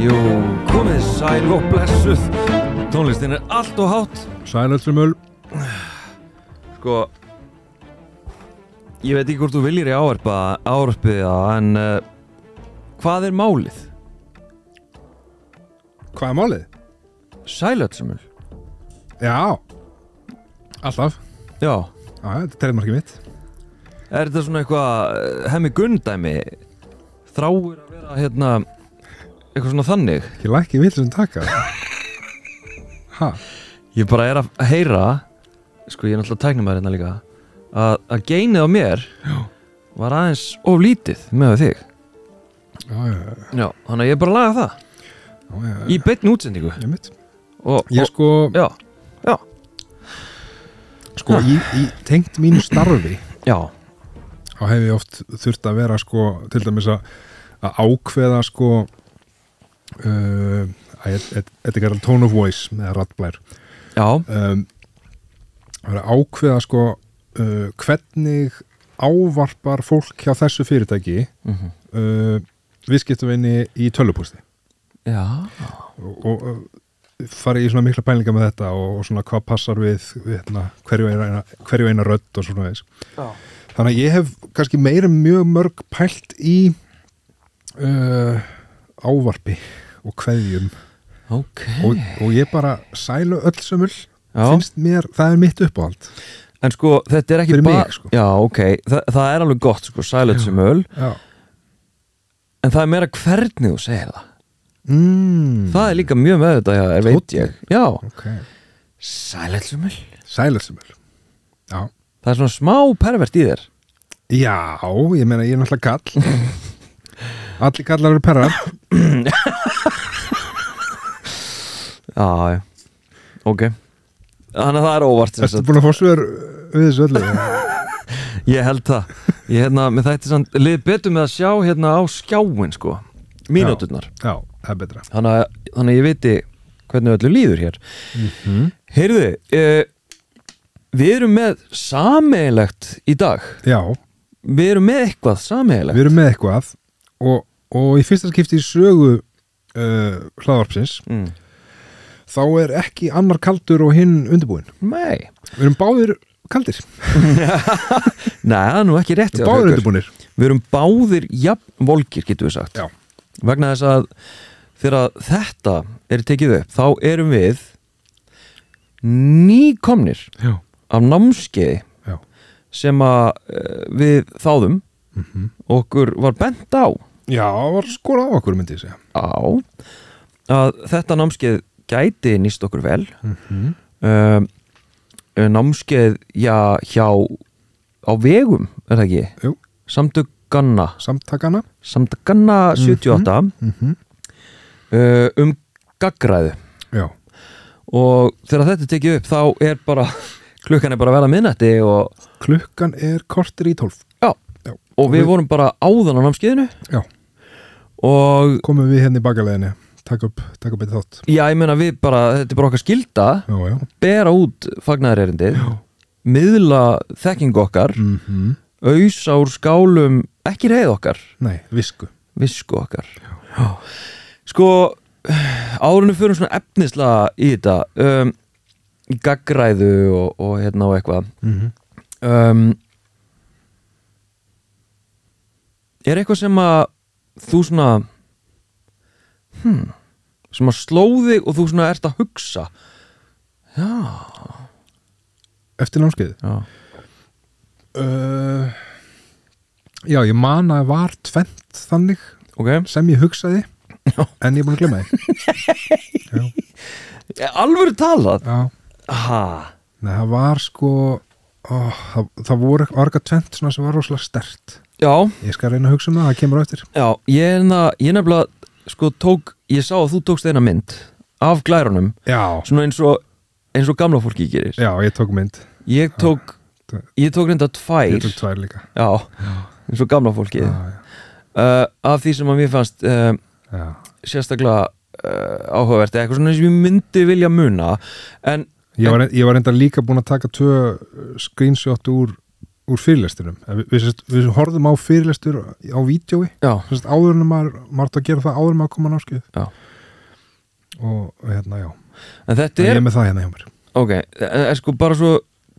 Jú, komið sæl og blessuð. Tónlistin allt og hátt. Sæl öllumöl. Sko, ég veit ekki hvort þú viljir í ávarpið það, en hvað málið? Hvað málið? Sæl öllumöl. Já, alltaf. Já. Já, þetta telemarkið mitt. Þetta svona eitthvað hemmi Gunndæmi? Þráir að vera eitthvað svona þannig? Ég lækki vill sem taka. Ha? Ég bara að heyra, sko ég náttúrulega tæknum að hérna líka, að geinið á mér var aðeins of lítið með þig. Já, þannig að ég bara laga það. Já. Í beinni útsendingu. Ég mitt. Ég sko... Já. Sko, í tengt mínu starfi. Já. Þá hef ég oft þurft að vera, sko, til dæmis að ákveða, sko, þetta er tone of voice með raddblær. Já. Að ákveða, sko, hvernig ávarpar fólk hjá þessu fyrirtæki viðskiptavinni í tölvupósti. Já. Og fara í svona mikla pælinga með þetta og svona hvað passar við hverju eina rödd og svona þess. Já. Þannig að ég hef kannski mjög mörg pælt í ávarpi og kveðjum. Ok. Og ég bara sælu öll sömul, finnst mér, það mitt uppáhald. En sko, þetta ekki fyrir mig, sko. Já, ok, það alveg gott, sko, sælu öll sömul. Já. En það meira hvernig þú segir það. Það líka mjög með þetta, veit ég. Já. Ok. Sælu öll sömul. Sælu öll sömul. Já. Það svona smá pervert í þér. Já, ég meina, ég náttúrulega kall. Allir kallar eru perrar. Já. Ok. Þannig að það óvart. Ertu búin að fá svör við þessu öllu? Ég held það. Ég með þetta lið betur með að sjá á skjáin, sko. Mínúturnar. Já, það betra. Þannig að ég viti hvernig öllu líður hér. Heyrðu, við erum með sameiginlegt í dag. Já. Við erum með eitthvað sameiginlegt. Við erum með eitthvað og í fyrsta skipti í sögu hlaðvarpsins þá ekki annar kaldur og hinn undirbúinn. Nei. Við erum báðir kaldir. Nei, það nú ekki rétt. Við erum báðir undirbúnir. Við erum báðir jafn volgir, getum við sagt. Já. Vegna þess að þegar þetta tekið upp, þá erum við nýkomnir af námskeiði sem að við þáðum okkur var bent á. Já, var skorað á okkur, myndi ég segja. Að þetta námskeið gæti nýst okkur vel. Námskeið, hjá á vegum, það ekki? Jú. Samtakanna 78 gagnræðu. Já. Og þegar þetta tekið upp, þá bara klukkan bara að vera miðnætti og klukkan korter í 12. Já. Og við vorum bara áðan á námskeiðinu. Já. Og komum við hérna í bakaleiðinni, taka upp eitt þátt. Já, ég meina við þetta bara okkar skylda. Já. Bera út fagnaðarerindið. Miðla þekkingu okkar. Ausa úr skálum, ekki reiði okkar. Nei, visku okkar. Já. Sko, árunum fyrir svona efnislega í þetta, í gaggræðu og eitthvað. Eitthvað sem að þú svona sem að sló þig og þú svona ert að hugsa? Já. Eftir námskeið? Já. Já, ég man að var tvennt þannig sem ég hugsaði. Já. En ég er búin að glemma þig. Alvöru talað? Já. Nei, það var sko það var eitthvað tvennt svona sem var rosalega sterkt. Já. Ég skal reyna að hugsa það kemur á eftir. Já, ég nefnilega sko ég sá að þú tókst eina mynd af glærunum. Já. Svona eins og gamla fólki gerir. Já, ég tók mynd. Ég tók reynda 2. Ég tók 2 líka. Já. Eins og gamla fólki. Af því sem að mér fannst sérstaklega áhugavert, eitthvað svona sem ég myndi vilja muna. En ég var reynda líka búin að taka 2 screenshot úr úr fyrirlesturum. Við horfðum á fyrirlestur á vídeói, áður en maður að gera það áður en maður koma námskeið. Já. Og hérna, já. En þetta ég er með það hérna hjá mér. Ok, sko bara svo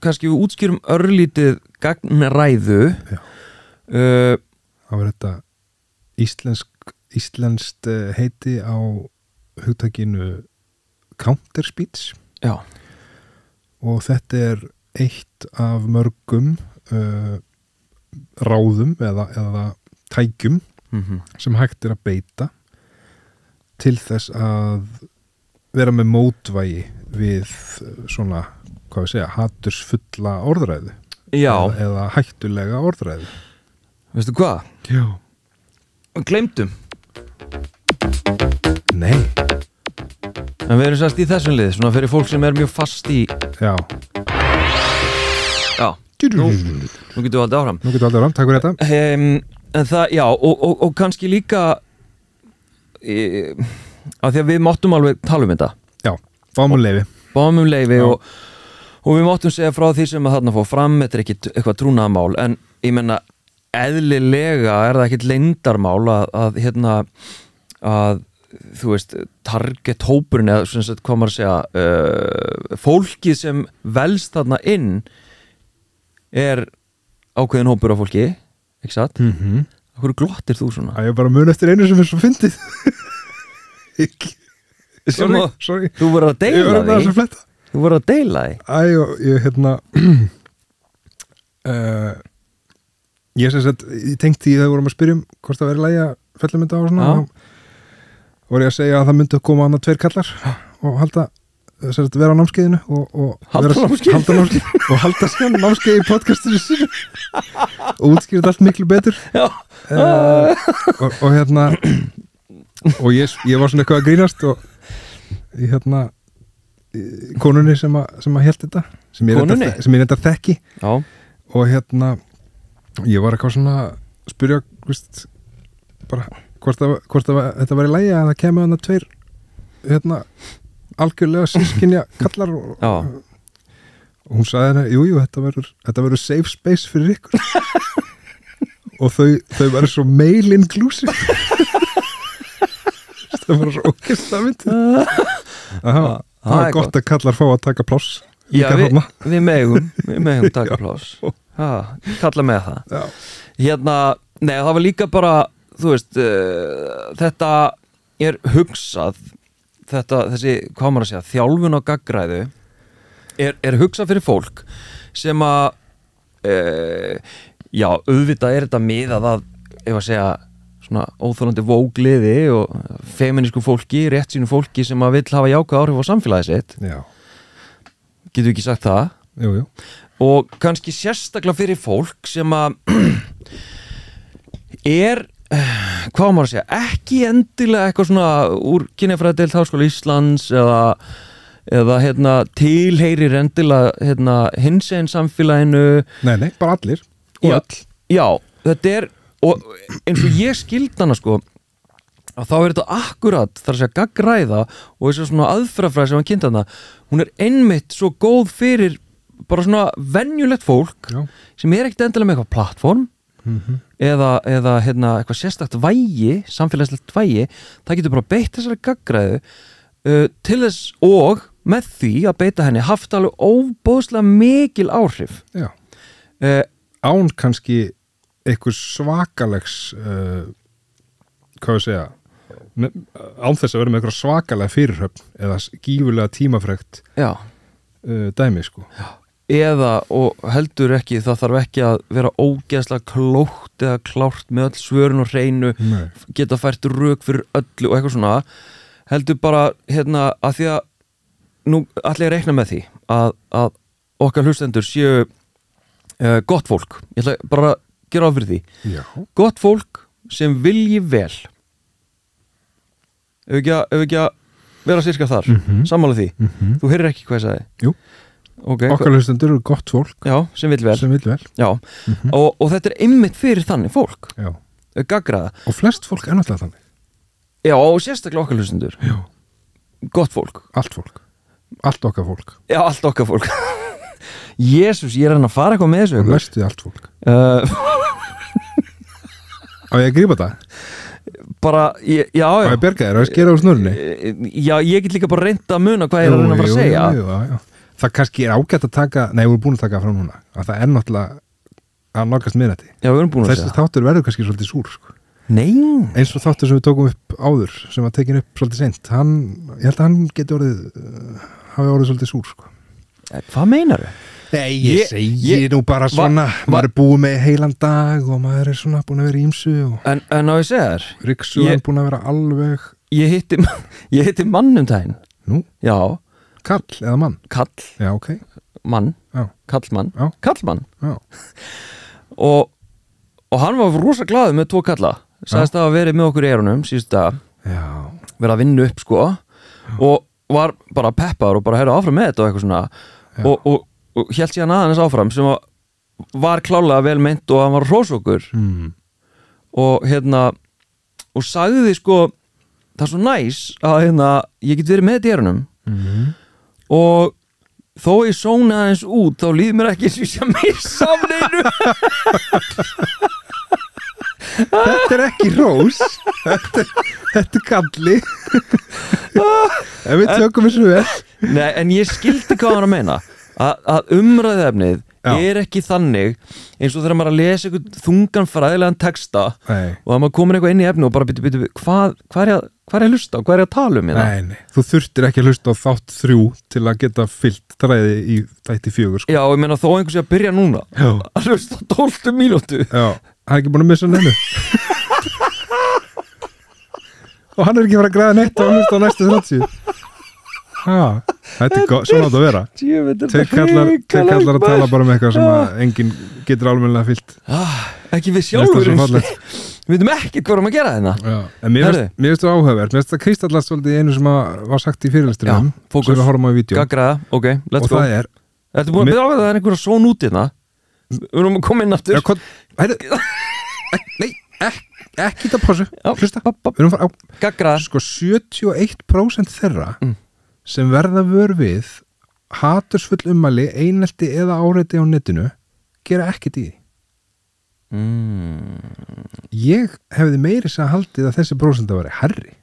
kannski við útskýrum örlítið gagnræðu. Já. Það var þetta íslenskt heiti á hugtakinu counter speech. Já. Og þetta er eitt af mörgum ráðum eða tækjum sem hægt er að beita til þess að vera með mótvægi við svona, hvað við segja, hatursfulla orðræðu. Já. Eða hættulega orðræðu. Veistu hvað? Já. Gleymdum. Nei. En við erum sérst í þessum lið, svona fyrir fólk sem er mjög fast í... Já. Já. Nú getum við aldrei áfram. Takk fyrir þetta. En það, já, og kannski líka af því að við máttum alveg tala um þetta. Já, fáum um leyfi. Og við máttum segja frá því sem að þarna fór fram, þetta er ekki eitthvað trúnaðarmál, en ég menna, eðlilega er það ekkert leyndarmál að þú veist, target hópurinn eða sem sagt, hvað maður að segja, fólkið sem velst þarna inn er ákveðin hópur af fólki, ekki satt? Hverju glottir þú svona? Ég bara mun eftir einu sem er svo fyndið. Sorry. Þú voru að deila því. Þú voru að deila því. Ég sem sagt, ég tengti þegar vorum að spyrja hvort það væri lægi að fellum þetta á svona voru ég að segja að það myndi að koma annað 2 kallar og halda vera á námskeiðinu og halda sér námskeið í podcastinu sínu og útskýrði allt miklu betur og hérna og ég var svona eitthvað að grínast og hérna konunni sem að hélt þetta sem ég reyndar þekki og hérna ég var eitthvað svona að spyrja bara hvort þetta var í lagi að það kemur hana 2 hérna algjörlega sískinja kallar og hún sagði henni, jú, þetta verður safe space fyrir ykkur og þau verður svo male inclusive það var svo ógeðslega myndið það er gott að kallar fá að taka pláss. Já, við megum taka pláss kalla með það hérna, nei, það var líka bara þú veist, þetta er hugsað þessi, hvað maður að segja, þjálfun á gagnræðu er hugsað fyrir fólk sem að já, auðvitað er þetta miðað að, ef að segja svona óþolandi vógliði og feminísku fólki, réttsýnu fólki sem að vill hafa jákvæð áhrif á samfélagið sitt. Já. Getur við ekki sagt það? Jú. Og kannski sérstaklega fyrir fólk sem að er, hvað maður að segja, ekki endilega eitthvað svona úr kynjafræðideild Háskóla Íslands eða hérna, tilheyrir endilega hinsegin samfélaginu. Nei, bara allir og öll. Já, þetta er, og eins og ég skildana sko, að þá er þetta akkurat, þar að segja gagnræða og þessi svona aðferðafræði sem hann kynnti þarna, hún er einmitt svo góð fyrir bara svona venjulegt fólk sem er ekkert endilega með eitthvað plattform eða hérna, eitthvað sérstakt vægi, samfélagslegt vægi, það getur bara beitt þessari gagnræðu til þess og með því að beita henni haft alveg óbóðslega mikil áhrif. Já. Án kannski eitthvað svakalegs hvað ég segja án þess að vera með eitthvað svakalega fyrirhöfn eða gífurlega tímafrekt dæmi sko. Eða, og heldur ekki, það þarf ekki að vera ógeðslega klókt eða klárt með öll svörun og hreinu, geta fært rök fyrir öllu og eitthvað svona, heldur bara hérna að því að nú ætla ég að reikna með því að okkar hlustendur séu gott fólk, ég ætla bara að gera á fyrir því. Já. Gott fólk sem vilji vel. Ef ekki að vera sirka þar, sammála því. Þú heyrir ekki hvað ég sagði. Jú. Okay, okkar hlustendur eru gott fólk. Já, sem vill vel. Já. Og þetta er einmitt fyrir þannig fólk. Já. Gagnræða. Og flest fólk er náttúrulega þannig. Já, og sérstaklega okkar hlustendur. Já. Gott fólk. Allt fólk. Allt okkar fólk. Já, allt okkar fólk. Jésús, ég að fara eitthvað með þessu Læstu allt fólk Á ég að grípa það? Bara, já Á ég að berga þér, á ég að skera úr snurni? Já, ég get líka bara reynt að muna hvað ég að fara að segja já. Það kannski ágætt að taka Nei, við erum búin að taka fram núna að það náttúrulega að nálgast miðnætti. Já, við erum búin að segja Þessi þáttur verður kannski svolítið súr sko. Nei Eins og þáttur sem við tókum upp áður sem var tekin upp svolítið seint ég held að hann geti hafi orðið svolítið súr sko. Hvað meinar þau? Nei, ég segi nú bara svona maður er búið með heilan dag og maður er svona búin að vera í ýmsu En á ég segja þér Ríksu er búin að vera alveg Ég hitti mann daginn Nú? Já Kall eða mann? Kall Já, ok Mann Já Kallmann Já Kallmann Já Og hann var rosa glaður með 2 kalla Sagðist að hafa verið með okkur í eyrunum síðustu dag Já Verið að vinna upp sko Og var bara peppaður og bara heyrðu áfram með þetta og eitthvað svona og hélt síðan aðeins áfram sem var klálega vel meint og hann var hrósokkur og og sagði sko það er svo næs að ég get verið með þetta í eyrunum og þó ég sóna aðeins út þá líður mér ekki eins og ég sé að missa af neinu Þetta er ekki rós Þetta er galli Ef við tökum þessu vel Nei, en ég skildi hvað hann að meina að umræðefnið er ekki þannig eins og þegar maður að lesa einhvern þungan fræðilegan texta og það maður komin eitthvað inn í efni og bara byrju, hvað er ég að hlusta og hvað er ég að tala um hérna? Nei, þú þurftir ekki að hlusta á þátt 3 til að geta fyllt þræði í þætti 4 sko. Já, ég meina þó einhversi að byrja núna að hlusta á 12 mínútu Já, hann er ekki búin að missa neinu og hann er ekki farið að græða neitt og hlusta á næstu 30 Þetta er gott, svona átt að vera Þeir kallar að tala bara um eitthvað sem að enginn getur almennilega fyllt Ekki við sjálfur Við veitum ekki hvað að gera þetta En mér finnst það áhugavert Mér finnst það kristallast svolítið einu sem var sagt í fyrirlestrinum sem við horfum á í vídeo og það er Þetta er búin að byrja á það er einhver að són út hérna Við erum að koma inn aftur Nei, ekki það pásu Hlusta, við erum að fara á Gaggraða Sko 71% þeirra sem verða vör við hatursfull ummæli, einelti eða áreiti á netinu gera ekkert í því Ég hefði meiri að haldið að þessi prósent að vera herri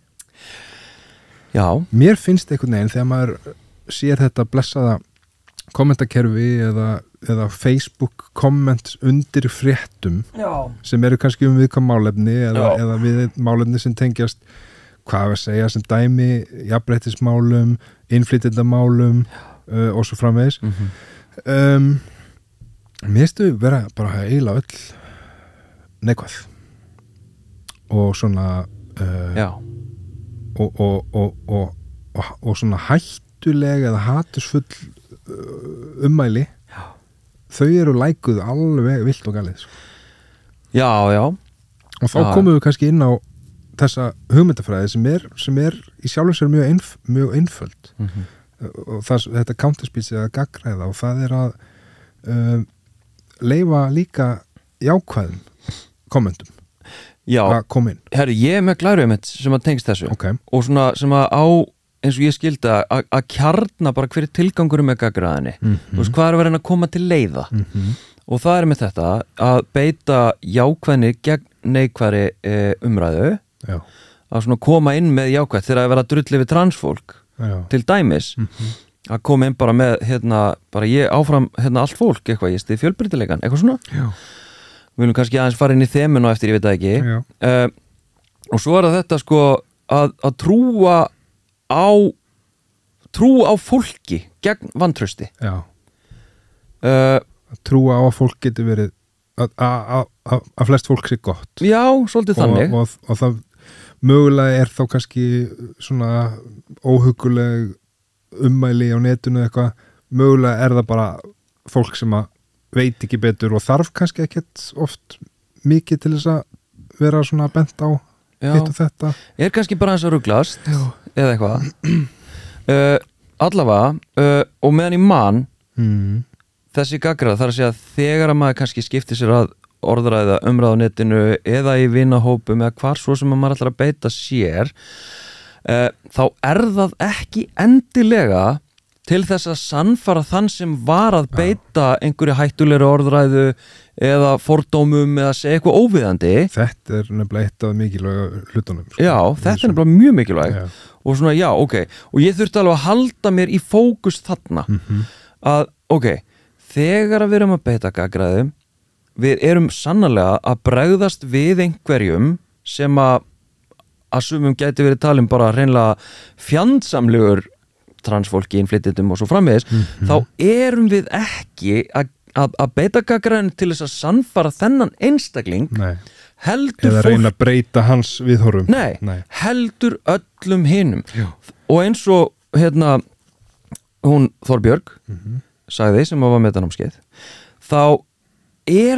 Já Mér finnst einhvern veginn þegar maður sér þetta blessaða kommentakerfi eða Facebook comments undir fréttum sem eru kannski viðkvæm málefni eða við málefni sem tengjast hvað að segja sem dæmi jafnréttismálum, innflytjendamálum og svo framvegis mér finnst þau vera bara eiginlega öll neikvæð og svona og svona hættuleg eða hatursfull ummæli þau eru lækuð alveg vilt og galið Já og þá komum við kannski inn á þessa hugmyndafræði sem er í sjálfum sér mjög einföld og þetta counterspísi eða gaggræða og það er að leyfa líka jákvæðum kommentum að koma inn Herru, ég er með glæruðum sem að tengst þessu og svona sem að á eins og ég skildi að kjarna bara hver er tilgangur með gaggræðinni þú veist hvað er að vera að koma til leiða og það er með þetta að beita jákvæðni gegn neikvæðri umræðu að svona koma inn með jákvæð þegar að vera að drulli við transfólk til dæmis að koma inn bara með bara ég áfram allt fólk eitthvað ég stið fjölbreytileikan eitthvað svona við viljum kannski aðeins fara inn í þemuna eftir ég veit það ekki og svo er þetta sko að trúa á fólki gegn vantrausti að trúa á að fólk getur verið að flest fólk sé gott Já, svolítið þannig og það mögulega er þá kannski svona óhuguleg ummæli á netinu eitthvað mögulega er það bara fólk sem að veit ekki betur og þarf kannski ekkert oft mikið til þess að vera svona bent á hitt og þetta er kannski bara eins að ruglast eða eitthvað allavega og meðan í mann þessi gaggrað þar að segja þegar að maður kannski skiptir sér að orðræða umræða á netinu eða í vinahópum eða hvar svo sem maður ætlar að beita sér þá er það ekki endilega til þess að sannfara þann sem var að beita einhverju hættulegri orðræðu eða fordómum eða segja eitthvað óviðandi. Þetta nefnilega eitt af mikilvæga hlutunum. Já, þetta nefnilega mjög mikilvæg og svona, já, ok, og ég þurfti alveg að halda mér í fókus þarna að, ok, þegar við erum að beita gagnrýni, við erum sannarlega að bregðast við einhverjum sem að sumum gæti verið talin bara hreinlega fjandsamlegur transfólki, innflytjendum og svo framvegis, þá erum við ekki að beita gagnrýni til þess að sannfara þennan einstakling. Nei. Heldur eða reyna að breyta hans viðhorfum. Nei, heldur öllum hinum. Og eins og hún Þorbjörg sagði sem var með þetta námskeið, þá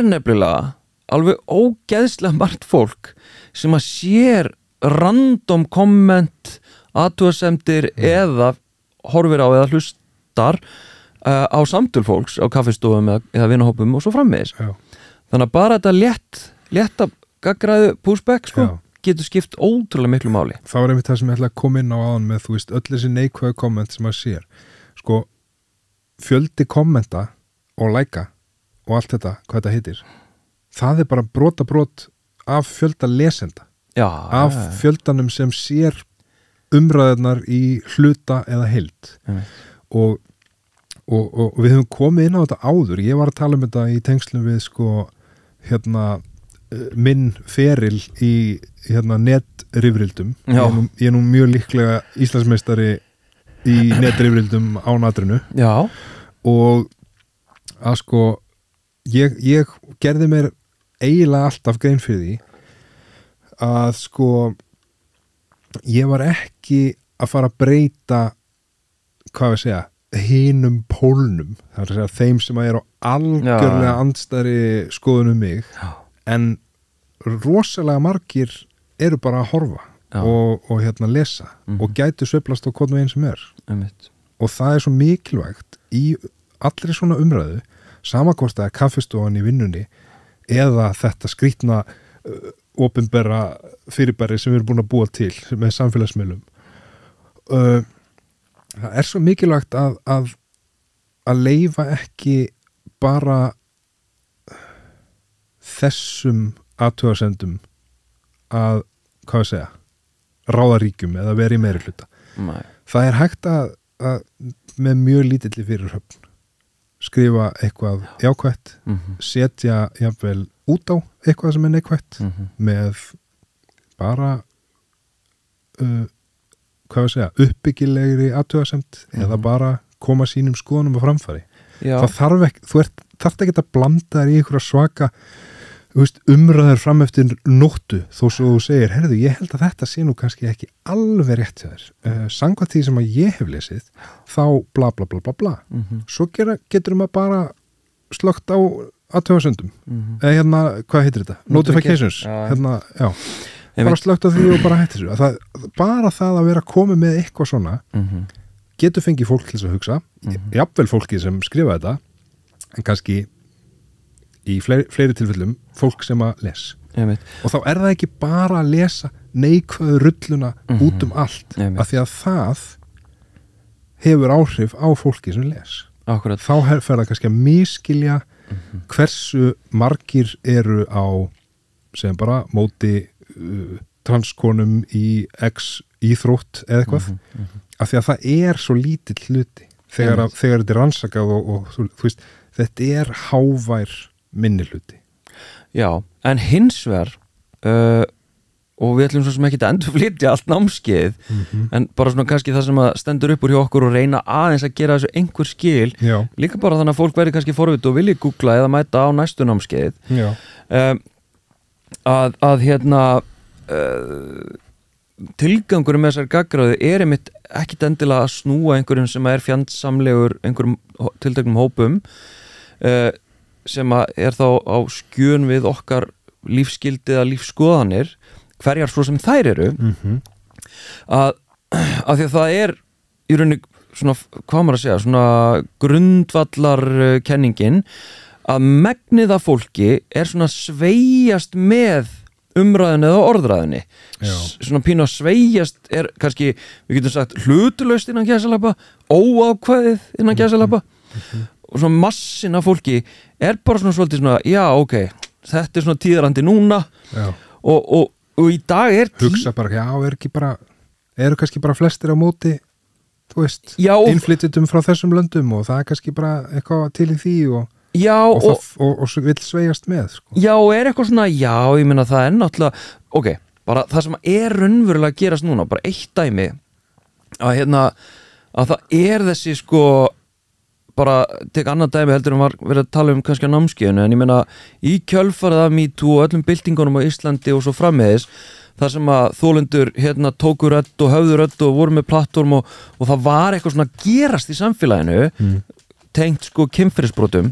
nefnilega alveg ógeðslega margt fólk sem að sér random komment, athugasemdir eða horfir á eða hlustar á samtöl fólks á kaffistofum eða vinahópum og svo framvegis. Þannig að bara þetta létta gagnrýni pushback getur skipt ótrúlega miklu máli. Það var einmitt það sem ég ætla að koma inn á áðan með, þú veist, öll þessi neikvæðu komment sem maður sér. Sko, fjöldi kommenta og læka og allt þetta, hvað þetta heitir, það bara brot af fjölda lesenda. Af fjöldanum sem sér umræðunar í hluta eða heild. Og við höfum komið inn á þetta áður. Ég var að tala um þetta í tengslum við minn feril í netrifrildum. Ég nú mjög líklega Íslandsmeistari í netrifrildum á natrinu. Og að sko ég gerði mér eiginlega alltaf grein fyrir því að sko ég var ekki að fara að breyta, hvað við segja, hinum pólnum, það er að segja þeim sem að á algjörlega andstæðri skoðunum mig, en rosalega margir eru bara að horfa og lesa og gætu sveiflast á hvern veginn sem og það er svo mikilvægt í allri svona umræðu, sama hvort það er kaffistofan í vinnunni eða þetta skrýtna opinbera fyrirbæri sem við erum búin að búa til með samfélagsmiðlum. Það er svo mikilvægt að leyfa ekki bara þessum athugasemdum að, hvað segja, ráða ríkjum eða vera í meiri hluta. Það er hægt að með mjög lítilli fyrirhöfn skrifa eitthvað jákvætt, setja jafnvel út á eitthvað sem er neikvætt með bara hvað við segja, uppbyggilegri athugasemd eða bara koma sínum skoðunum á framfæri. Það þarf ekki, þú þarft ekki að blanda þér í einhverja svaka umræður fram eftir nóttu þó svo þú segir, herðu, ég held að þetta sé nú kannski ekki alveg rétt hjá þér. Samkvæmt því sem að ég hef lesið, þá bla bla bla bla bla. Svo getur maður bara slögt á athugasendum. Eða hvað heitir þetta? Notifications. Bara slögt á því og bara hættir þessu. Bara það að vera komið með eitthvað svona getur fengið fólk til þess að hugsa, jafnvel fólki sem skrifa þetta, en kannski í fleiri tilfellum fólk sem að les. Og þá er það ekki bara að lesa neikvæðu rulluna út allt, af því að það hefur áhrif á fólki sem les. Akkurat. Þá fer það kannski að miskilja hversu margir eru á sem bara móti transkonum í X íþrótt eða eitthvað, af því að það er svo lítill hluti þegar þetta er rannsakað og þú veist, þetta er hávær minni hluti. Já, en hins vegar og við ætlum svo sem ekki að endurflytja allt námskeið, en bara svona kannski það sem að stendur upp úr hjá okkur og reyna aðeins að gera þessu einhver skil, líka bara þannig að fólk verði kannski forvit og vilji googla eða mæta á næstu námskeið, að tilgangurum með þessar gagnrýni er einmitt ekkit endilega að snúa einhverjum sem er fjandsamlegur einhverjum tilteknum hópum sem er þá á skjön við okkar lífsgildi eða lífsskoðanir, hverjar svo sem þær eru, að því að það er í rauninni svona, hvað maður að segja, svona grundvallar kenningin að megnið af fólki er svona sveigjast með umræðunni eða orðræðunni svona pínu að sveigjast kannski, við getum sagt hlutulaust innan gæsalappa, óákvæðið innan gæsalappa og svona massin af fólki bara svona svolítið svona, já ok þetta svona tíðarandi núna og í dag hugsa bara, eru kannski bara flestir á móti þú veist, innflytjum frá þessum löndum og það kannski bara eitthvað til í því og vill sveigjast með sko. Já, eitthvað svona, ég meina það náttúrulega, ok, bara það sem raunverulega að gerast núna, bara eitt dæmi að það þessi sko bara, tek annað dæmi heldur var verið að tala kannski á námskeiðinu, en ég meina í kjölfarið af MeToo og öllum byltingunum á Íslandi og svo framvegis þar sem að þolendur tóku rödd og höfðu rödd og voru með plattform og það var eitthvað svona að gerast í samfélaginu tengt sko kynferðisbrotum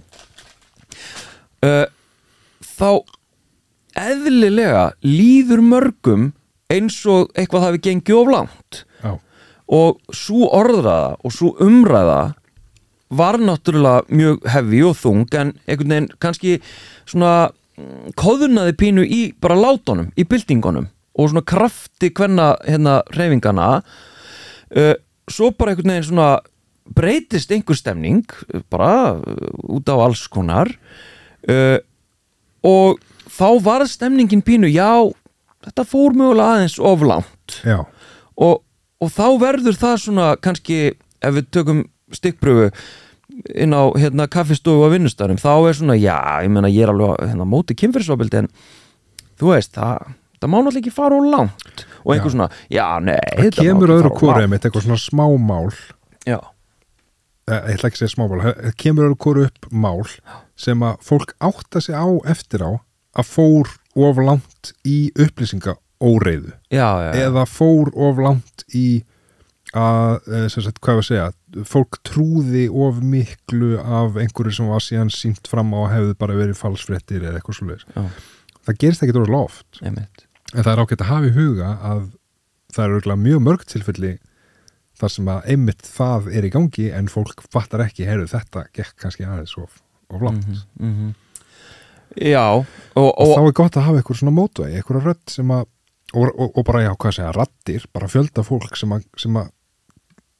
þá eðlilega líður mörgum eins og eitthvað hafi gengið of langt og svo orðræða og svo umræða var náttúrulega mjög heavy og þung en einhvern veginn kannski svona koðunaði pínu í bara látunum, í byltingunum og svona krafti hvenna hreyfingana svo bara einhvern veginn svona breytist einhver stemning bara út á alls konar og þá var stemningin pínu, þetta fór mögulega aðeins of langt og þá verður það svona kannski ef við tökum stikkpröfu inn á kaffistofu og vinnustarum þá svona, ég meina ég alveg móti kynferðisofbeldi en þú veist, það má náttúrulega ekki fara of langt og einhver svona, nei það kemur öðru hvoru eitthvað svona smámál ég ætla ekki að segja smámál það kemur öðru hvoru upp mál sem að fólk átta sig á eftir á að fór of langt í upplýsingaóreiðu eða fór of langt í að, sem sagt, hvað ég að segja fólk trúði of miklu af einhverju sem var síðan sýnt fram á að hefði bara verið falsfréttir eða eitthvað svoleiðis. Það gerist ekki rosalega oft en það ágætt að hafa í huga að það örugglega mjög mörg tilfelli þar sem að einmitt það í gangi en fólk fattar ekki, þetta gekk kannski aðeins of langt og þá gott að hafa eitthvað svona mótvægi, eitthvað rödd sem að og bara, hvað segja, raddir bara fjölda fólk sem að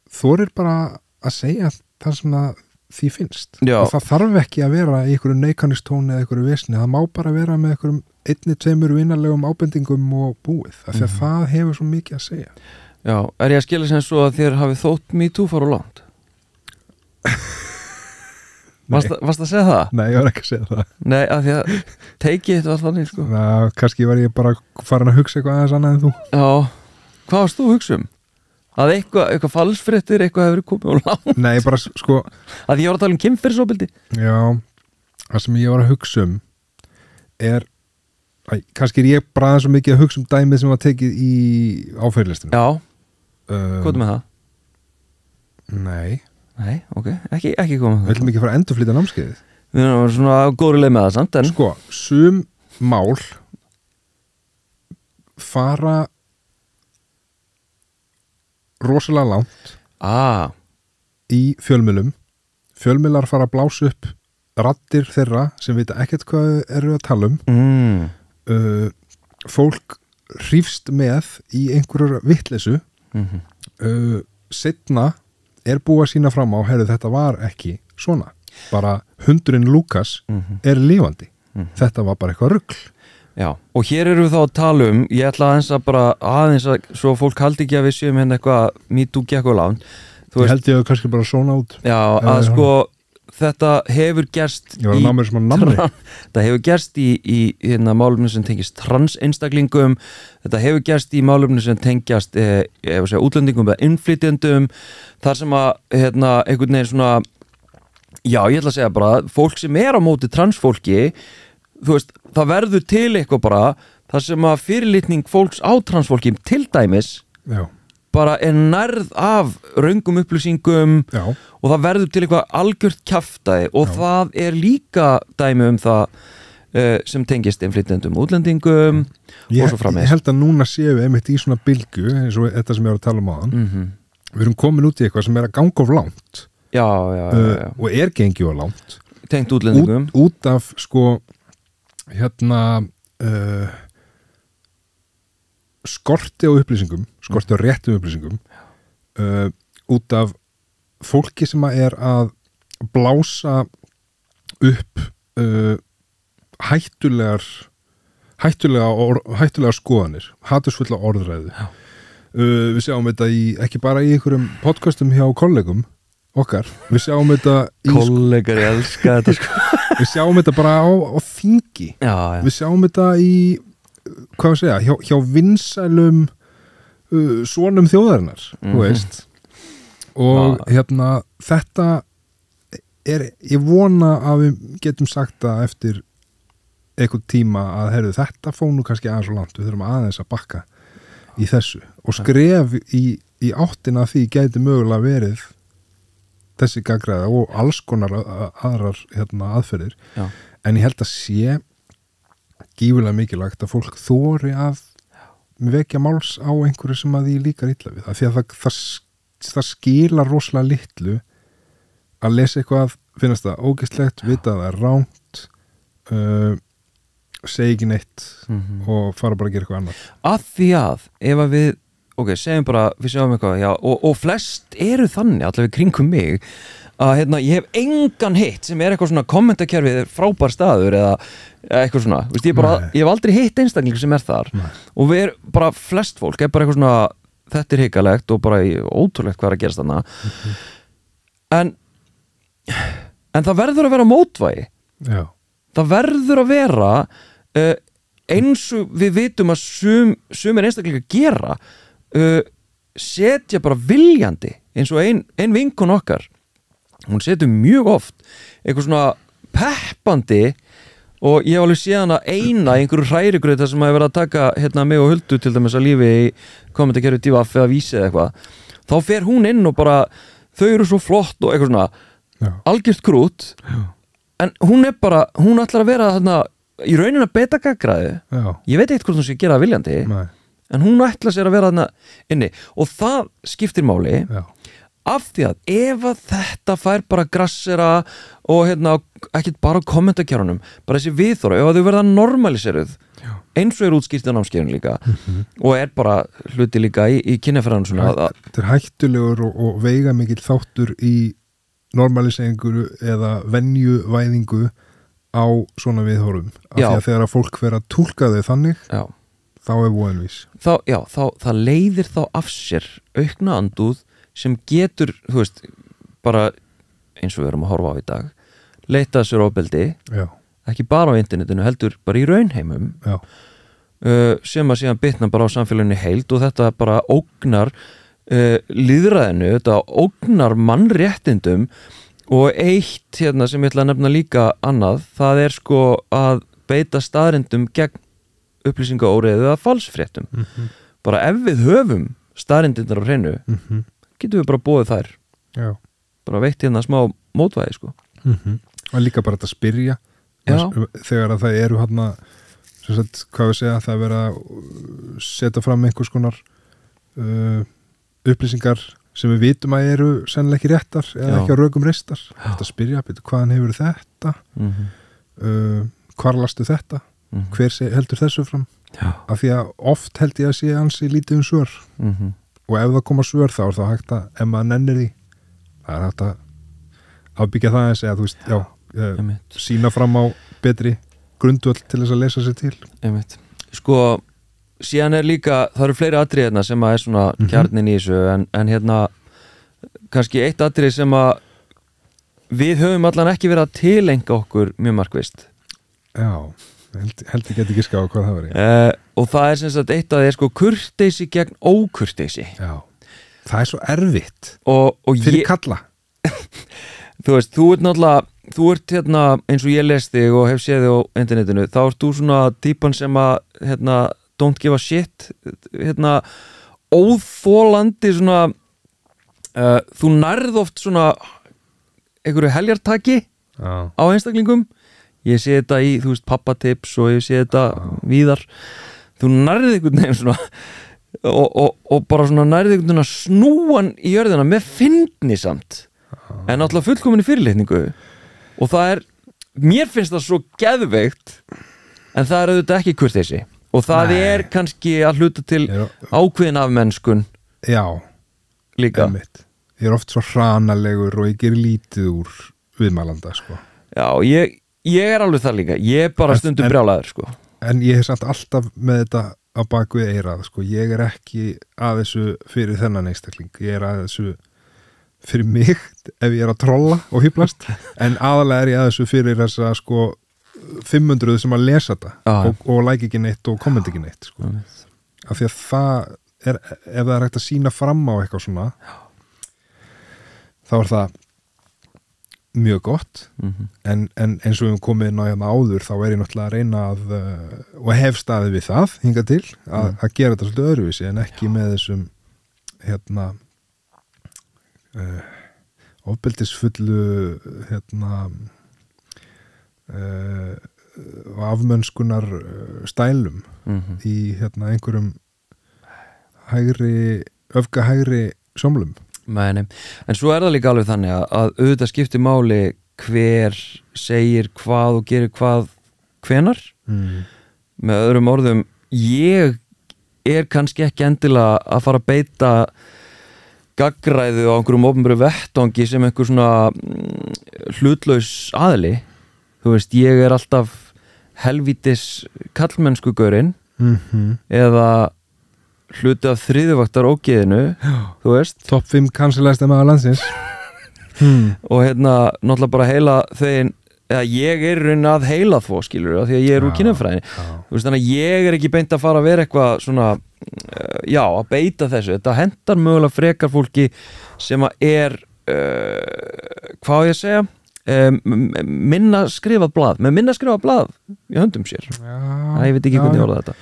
þorir bara að segja það sem að því finnst og það þarf ekki að vera í einhverju neikanistóni eða einhverju vesni, það má bara vera með einhverjum 1-2 vinarlegum ábendingum og búið, af því að það hefur svo mikið að segja. Já, ég að skilja sem svo að þér hafið þótt MeToo fara langt? Varst að segja það? Nei, ég var ekki að segja það. Nei, af því að teikið þetta var þannig sko. Ná, kannski var ég bara farin að hugsa eitthvað aðeins annað en þú. Já, hvað varst þú að hugsa Að eitthvað falsfréttir, eitthvað hefur komið á langt? Nei, bara sko að ég var að tala kynferðisofbeldi. Já, það sem ég var að hugsa kannski ég bara aðeins svo mikið að hugsa dæmið sem var tekið í áferðlistunum. Já, hvað með það? Nei, ok, ekki koma. Við ætlum ekki að fara að endurflytja námskeiðið. Við erum svona góður leið með það samt en... Sko, sum mál fara rosalega langt í fjölmiðlar fara að blása upp raddir þeirra sem vita ekkert hvað eru að tala fólk hrífst með í einhverju vitleysu seinna búið að sína fram á þetta var ekki svona, bara hundurinn Lukas lifandi, þetta var bara eitthvað rugl. Já, og hér erum við þá að tala ég ætla aðeins að svo fólk haldi ekki að við séum eitthvað MeToo gekk og langt. Ég held ég að kannski bara svona út. Já, að sko þetta hefur gerst þetta hefur gerst í málefni sem tengist transeinstaklingum, þetta hefur gerst í málefni sem tengjast útlendingum eða innflytjendum, þar sem að einhvern veginn svona ég ætla að segja bara fólk sem á móti transfólki, þú veist, það verður til eitthvað bara þar sem að fyrirlitning fólks á transfólki til dæmis bara nærð af röngum upplýsingum og það verður til eitthvað algjört kjaftaði og það líka dæmi það sem tengist innflytjendum útlendingum og svo framvegis. Ég held að núna séum við einmitt í svona bylgu eins og þetta sem ég var að tala áðan. Við erum komin út í eitthvað sem að ganga of langt og gengið of langt tengt útlendingum út af sko skorti á upplýsingum, skorti á réttum upplýsingum út af fólki sem að blása upp hættulegar skoðanir, hatursfulla orðræðu. Við sjáum þetta ekki bara í einhverjum podcastum hjá kollegum okkar, við sjáum þetta kollegar, ég elska þetta sko. Við sjáum þetta bara á þingi, við sjáum þetta í, hvað að segja, hjá vinsælum sonum þjóðarinnar, þú veist, og þetta ég vona að við getum sagt það eftir einhvern tíma að heyrðu, þetta fór nú kannski aðeins og langt, við þurfum aðeins að bakka í þessu og skref í áttina því gæti mögulega verið þessi gagnrýni og alls konar aðrar aðferðir. Já. En ég held að sé gífurlega mikilvægt að fólk þori að vekja máls á einhverju sem að því líkar illa við það, því að það skilar rosalega litlu að lesa eitthvað, finnast það ógeðslegt, vita að það er rangt, segja ekki neitt og fara bara að gera eitthvað annað. Af því að ef að við segjum bara, við sjáum eitthvað, já, og flest eru þannig, allavega kringum mig, að ég hef engan hitt sem er eitthvað svona kommentakerfið frábær staður eða eitthvað svona, veist, ég hef aldrei hitt einstakling sem er þar. Nei. Og við erum bara, flest fólk er bara eitthvað svona, þetta er hikkalegt og bara ótrúlegt hvað er að gerast þarna. En það verður að vera mótvægi. Já. Það verður að vera eins og við vitum að sumir einstaklingar gera, setja bara viljandi, eins og ein vinkun okkar, hún setur mjög oft eitthvað svona peppandi, og ég hef alveg séð hana eina í einhverju hrærigrauð þar sem að ég verið að taka mig og Huldu til dæmis að lífi í kommentakerfi divaf eða vísi eða eitthvað, þá fer hún inn og bara, þau eru svo flott og eitthvað svona algjört krút. Já. En hún ætlar að vera þarna í raunin að beta gagnrýni. Ég veit eitthvað hvort hún sé að gera það viljandi. Nei. En hún ætlar sér að vera þarna inni og það skiptir máli. Já. Af því að ef að þetta fær bara grassera og ekkert bara kommentarkerunum, bara þessi viðþóra, ef að þau verða normaliseruð, eins og er útskýrt á námskeiðinu líka og er bara hluti líka í kynjafræðan svona. Þetta er hættulegur og veigamikill þáttur í normaliseringu eða venjuvæðingu á svona viðhorfum. Af því að þegar að fólk vera að túlka þau þannig, þá er vonvís. Það leiðir þá af sér aukna andúð sem getur, þú veist, bara eins og við erum að horfa á í dag, leita sér ofbeldi, ekki bara á internetinu, heldur bara í raunheimum, sem að síðan bitna bara á samfélaginu heild og þetta bara ógnar lýðræðinu, þetta ógnar mannréttindum og eitt sem ég ætla að nefna líka annað, það er sko að beita staðrindum gegn upplýsingaóreiðu eða falsfréttum. Bara ef við höfum staðrindindar á hreinu, getum við bara búið þær. Já. Bara veitt smá mótvæði sko. Og líka bara þetta spyrja þegar að það eru hvað við segja, það er verið að setja fram einhvers konar upplýsingar sem við vitum að eru sennilega ekki réttar eða ekki á rökum reistar. Þetta spyrja, hvaðan hefur þetta? Hvar lastu þetta? Hver heldur þessu fram? Af því að oft held ég að sé ansi lítið svör. Og ef það koma svör þá er það hægt að, ef maður nennir því, það er hægt að afbyggja það eins eða þú veist, sína fram á betri grundvöll til þess að lesa sér til. Sko, síðan er líka, það eru fleiri atriði sem að er svona kjarnin í þessu, en kannski eitt atriði sem að við höfum allan ekki verið að tilenga okkur mjög markvisst. Já, held ég geti ekki skáð hvað það verið. Og það er sem sagt eitt að það er sko kurteisi gegn ókurteisi. Já, það er svo erfitt og fyrir kalla. Þú veist, þú ert náttúrulega, þú ert eins og ég lest þig og hef séð þig á internetinu, þá ert þú svona típan sem að don't give a shit, óþolandi svona, þú nærð oft svona einhverju heljartaki á einstaklingum. Ég sé þetta í, þú veist, pappatips og ég sé þetta víðar. Þú nærði einhvern veginn svona og bara svona nærði einhvern veginn að snúan í jörðina með fyndni samt. En náttúrulega fullkominni fyrirlitningu. Og það er, mér finnst það svo geðveikt, en það er auðvitað ekki kurteisi. og það kannski að hluta til ákveðin af mennskun líka einmitt. Ég oft svo hranalegur og ég ger lítið úr viðmælanda sko. Já, ég alveg það líka, ég bara stundum brjálaður sko. En ég samt alltaf með þetta á bakvið eirað sko. Ég ekki að þessu fyrir þennan einstakling, ég að þessu fyrir mig ef ég að trolla og hýplast en aðalega ég að þessu fyrir þessa sko 500 sem að lesa þetta og like ekki neitt og kommenta ekki neitt sko. Af því að það ef það hægt að sína fram á eitthvað svona þá það mjög gott en eins og við komið inn á hérna áður þá ég náttúrulega að reyna að og hef staðið við það hingað til að gera þetta svolítið öðruvísi en ekki með þessum hérna ofbeldisfullu hérna afmönskunar stælum í hérna einhverjum öfgahægri sjómlum. En svo það líka alveg þannig að auðvitað skiptir máli hver segir hvað og gerir hvað hvenar með öðrum orðum ég kannski ekki endilega að fara að beita gaggræðu á einhverjum opinberu vettvangi sem einhver svona hlutlaus aðili þú veist, ég alltaf helvítis kallmennskugaurinn eða hluti af þriðjuvaktar ógeðinu þú veist Top 5 kansilæsta maður landsins og hérna náttúrulega bara heila þegin eða ég í rauninni að heila þvó skilur því að ég úr kynjafræðinni þú veist þannig að ég ekki beint að fara að vera eitthvað svona að beita þessu þetta hentar mögulega frekar fólki sem að hvað á ég að segja minna skrifað blað með minna skrifað blað í höndum sér ég veit ekki hvernig ég orða þetta.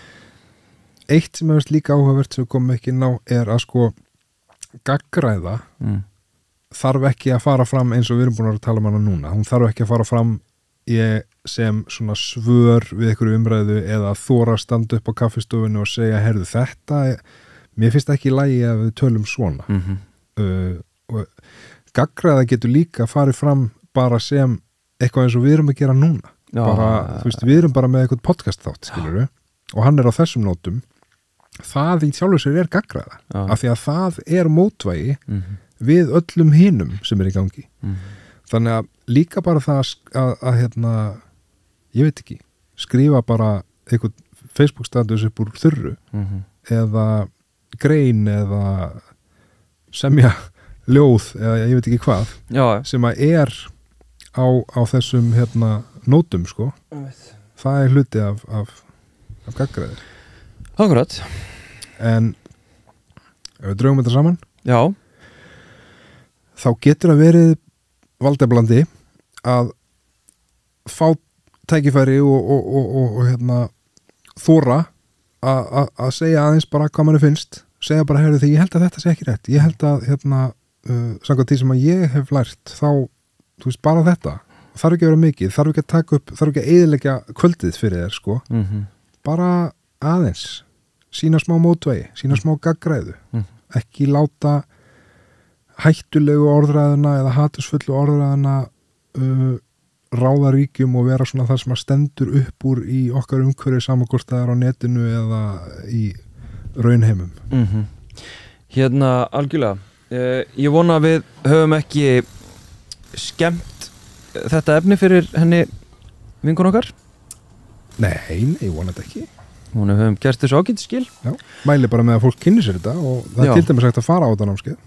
Eitt sem hefist líka áhugavert sem við komum ekki ná að sko gaggræða þarf ekki að fara fram eins og við erum búin að tala um hana núna hún þarf ekki að fara fram sem svona svör við einhverju umræðu eða þóra standa upp á kaffistofinu og segja heyrðu þetta mér finnst ekki í lagi að við tölum svona og gaggræða getur líka farið fram bara sem eitthvað eins og við erum að gera núna bara, þú veist, við erum bara með eitthvað podcast þátt skilurðu og hann á þessum nótum það í sjálfu sér gaggræða af því að það mótvægi við öllum hinum sem í gangi þannig að líka bara það að hérna ég veit ekki, skrifa bara eitthvað Facebook status upp úr þurru eða grein eða semja ljóð eða ég veit ekki hvað sem að á þessum hérna nótum sko það hluti af gaggræði. Akkurat. En ef við draugum þetta saman þá getur að verið valdablandi að fá tækifæri og hérna þóra að segja aðeins bara hvað manni finnst segja bara heyrðu því ég held að þetta sé ekki rétt ég held að hérna samkvæmt því sem að ég hef lært þá þú veist bara þetta þarf ekki að vera mikið þarf ekki að taka upp þarf ekki að eyðileggja kvöldið fyrir þér sko bara aðeins sína smá mótvægi, sína smá gaggræðu ekki láta hættulegu orðræðuna eða hatusfullu orðræðuna ráða ríkjum og vera svona það sem að stendur upp úr í okkar umhverfi samanhvort það á netinu eða í raunheimum Hérna algjörlega ég vona að við höfum ekki skemmt þetta efni fyrir henni vinkun okkar Nei, ég vona þetta ekki Hún hefum gert þessu ágætisskil Mæli bara með að fólk kynni sér þetta og það til dæmis hægt að fara á þetta námskeið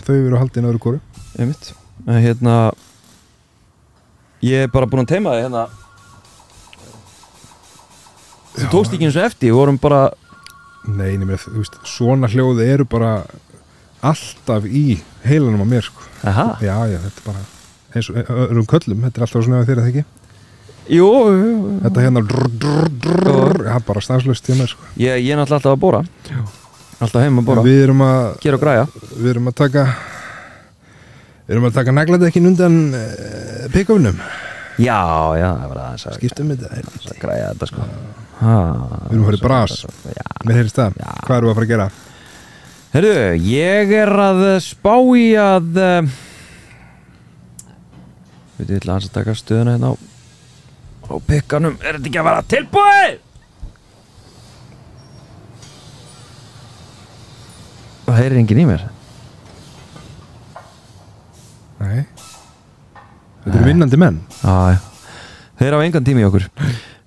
Þau eru haldið öðru hvoru En hérna ég bara búin að teima þig hérna Þú tókst ekki eins og eftir, við vorum bara Nei, þú veist, svona hljóði eru bara alltaf í heilanum á mér sko. Já, þetta er bara eins og öðrum köllum, þetta er alltaf svona þegar það ekki Jú Þetta hérna það er bara stanslaust hjá mér sko. Ég er náttúrulega alltaf að bóra Alltaf heim að bóra Við erum að gera og græja Við erum að taka nagladekkin undan pick-upnum Já, það var aðeins að skiptum þetta að græja þetta sko Við erum að fara í bras Mér heyrist það, hvað erum við að fara að gera? Heyrðu, ég er að spá í að Við ætla að taka stöðuna hérna á pikkanum Er þetta ekki að vera tilbúið? Það heyrir enginn í mér. Nei. Þetta eru vinnandi menn. Já. Þeir hafa engan tími í okkur.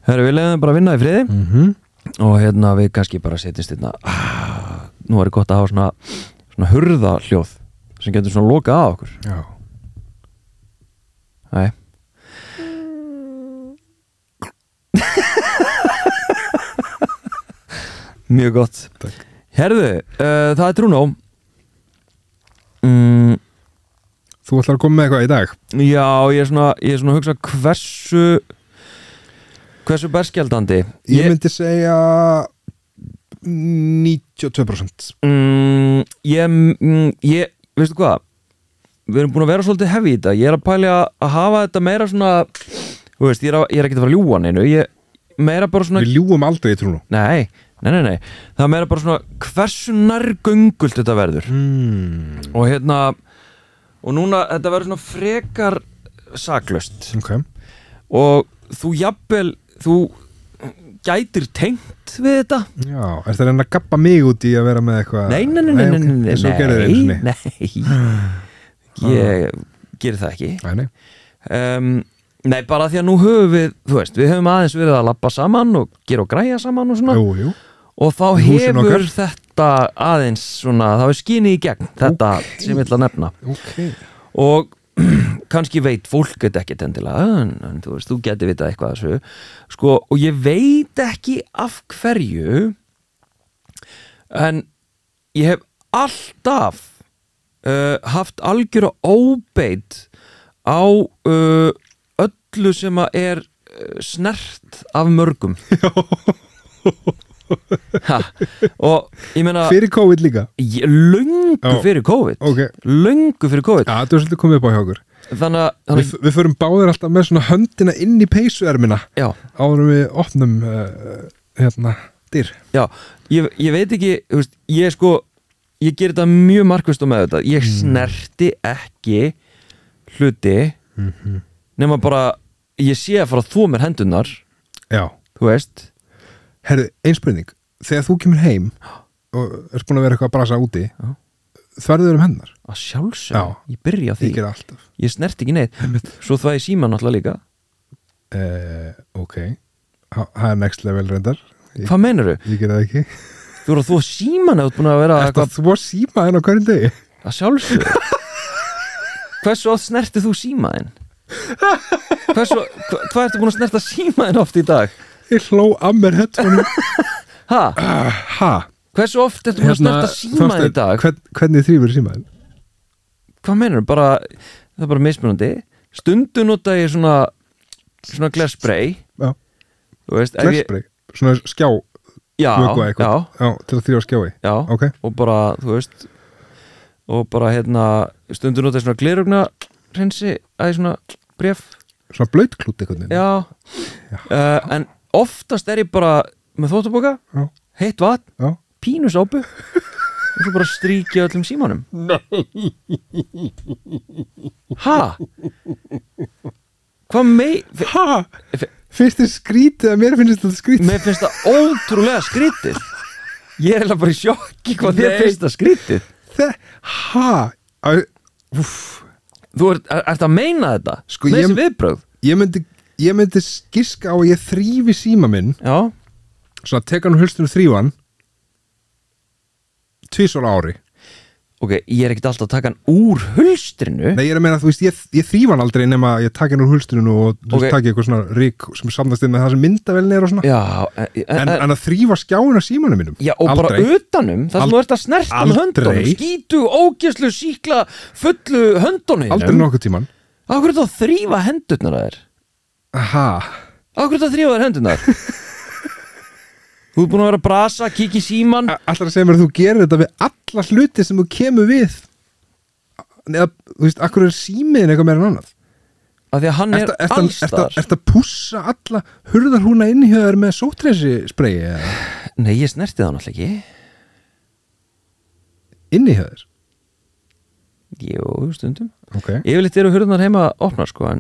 Við leiðum bara að vinna í friði. Og við kannski bara setjumst nú er gott að hafa svona hurðahljóð sem getur svona lokað að okkur. Já. Nei. Mjög gott. Takk. Herðu, það er Trúnó. Þú ætlar að koma með eitthvað í dag? Já, ég er svona að hugsa hversu berskjaldandi. Ég myndi segja 92%. Ég veistu hvað? Við erum búin að vera svolítið heavy í þetta. Ég er að pæla að hafa þetta meira svona, þú veist, ég er ekki að fara að ljúga neinu. Meira bara svona... Við ljúgum aldrei í Trúnó. Nei. Það er meira bara svona hversu nærgöngult þetta verður. Og núna, þetta verður svona frekar saklaust. Ok. Og þú gætir tengt við þetta. Já, ertu að reyna að gabba mig út í að vera með eitthvað? Nei. Svo gerðu þið einu sinni. Nei, ég gerir það ekki. Nei. Nei, bara því að nú höfum við, þú veist, við höfum aðeins verið að labba saman og gera og græja saman og svona. Jú. Og þá hefur þetta aðeins svona, það er skinið í gegn, þetta sem ég ætla að nefna. Ok. Og kannski veit fólk þetta ekki endilega, en þú veist, þú getur vitað eitthvað þessu. Sko, og ég veit ekki af hverju, en ég hef alltaf haft algjöra óbeit á öllu sem að er snert af mörgum. Og ég meina fyrir COVID líka? Löngu fyrir COVID. Okay. Löngu fyrir COVID. Já, þetta er svolítið komið upp á hjá okkur. Þannig við förum báðir alltaf með svona höndina inn í peysuermina áður við opnum dyr. Já, ég veit ekki, þú veist, ég ger þetta mjög markvisst og með þetta. Ég snerti ekki hluti nema bara ég sé að fara að þvo mér hendurnar. Já. Þú veist. Herðu, einspurning. Þegar þú kemur heim og er búin að vera eitthvað að brasa úti, þverður hennar? Að sjálfsög. Ég byrja á því. Ég ger alltaf. Ég snert ekki neitt. Svo þvæði síman náttúrulega líka. Ok. Það er next level reyndar. Hvað meinarðu? Ég ger það ekki. Þú voru að þvo síman eða búin að vera eitthvað... Þú var símaðinn á hverjum degi? Að sjálfsög. Hversu oft snertið þú símaðinn? Hvað ertu búin að snerta símaðinn oft í dag? Ég hló að mér headphone. Hversu oft ertu búin að snerta símaðinn í dag? Hvernig þrýfur símaðinn? Hvað meinar þú? Það er bara mismunandi. Stundum nota ég svona glerspray. Já. Glerspray? Svona skjá? Já, til að þrýfa skjái. Já, okay. Og bara, þú veist, og bara stundum nota ég svona glerugna hrensi að svona bréf. Svona blautklut eitthvað. Já. En oftast er ég bara með þvottapoka, heitt vatn, pínusápu og svo bara stríkja öllum símanum. Nei. Hvað Finnst þið skrítið að mér finnst þetta skrítið? Mér finnst það ótrúlega skrítið. Ég er eiginlega bara í sjokki hvað þér finnst það skrítið. Þú ert að meina þetta? Sko, með þessi viðbrögð? Ég myndi giska á að ég þrífi síma minn. Já. Svona teka hann hulstinu þrífan 2 ári. Ok, ég er ekkert alltaf að taka hann úr hulstrinu. Nei, ég er að meina, þú veist, ég þríf hann aldrei nema ég taka hann úr hulstrinu og þú veist, taka eitthvað svona rík sem samnast inn með það sem myndavélin er og svona. Já. En að þrífa skjáin á símanum mínum? Já, og aldrei. Bara utanum, það sem þú ert að snerta með höndunum. Skítu, ógeðslu, síkla, fullu höndunum. Aldrei nokkuð tíman. Af hverju þá þrífa hendurnar að þér? Af hverju þá þrífa þér hendurnar? Þú ert búin að vera að brasa, kíkja í síman. Alltaf að segja mér að þú gerir þetta við alla hluti sem þú kemur við. Eða, þú veist, akkur er símiðin eitthvað meira en annað? Af því að hann er allstar. Ertu að pússa alla hurðarhúna inni hjá þér með sóttreysi-sprayi? Nei, ég snerti það náttúrulega ekki. Inni hjá þér? Jú, stundum. Ok. Yfirleitt eru hurðarnar heima opnar, sko,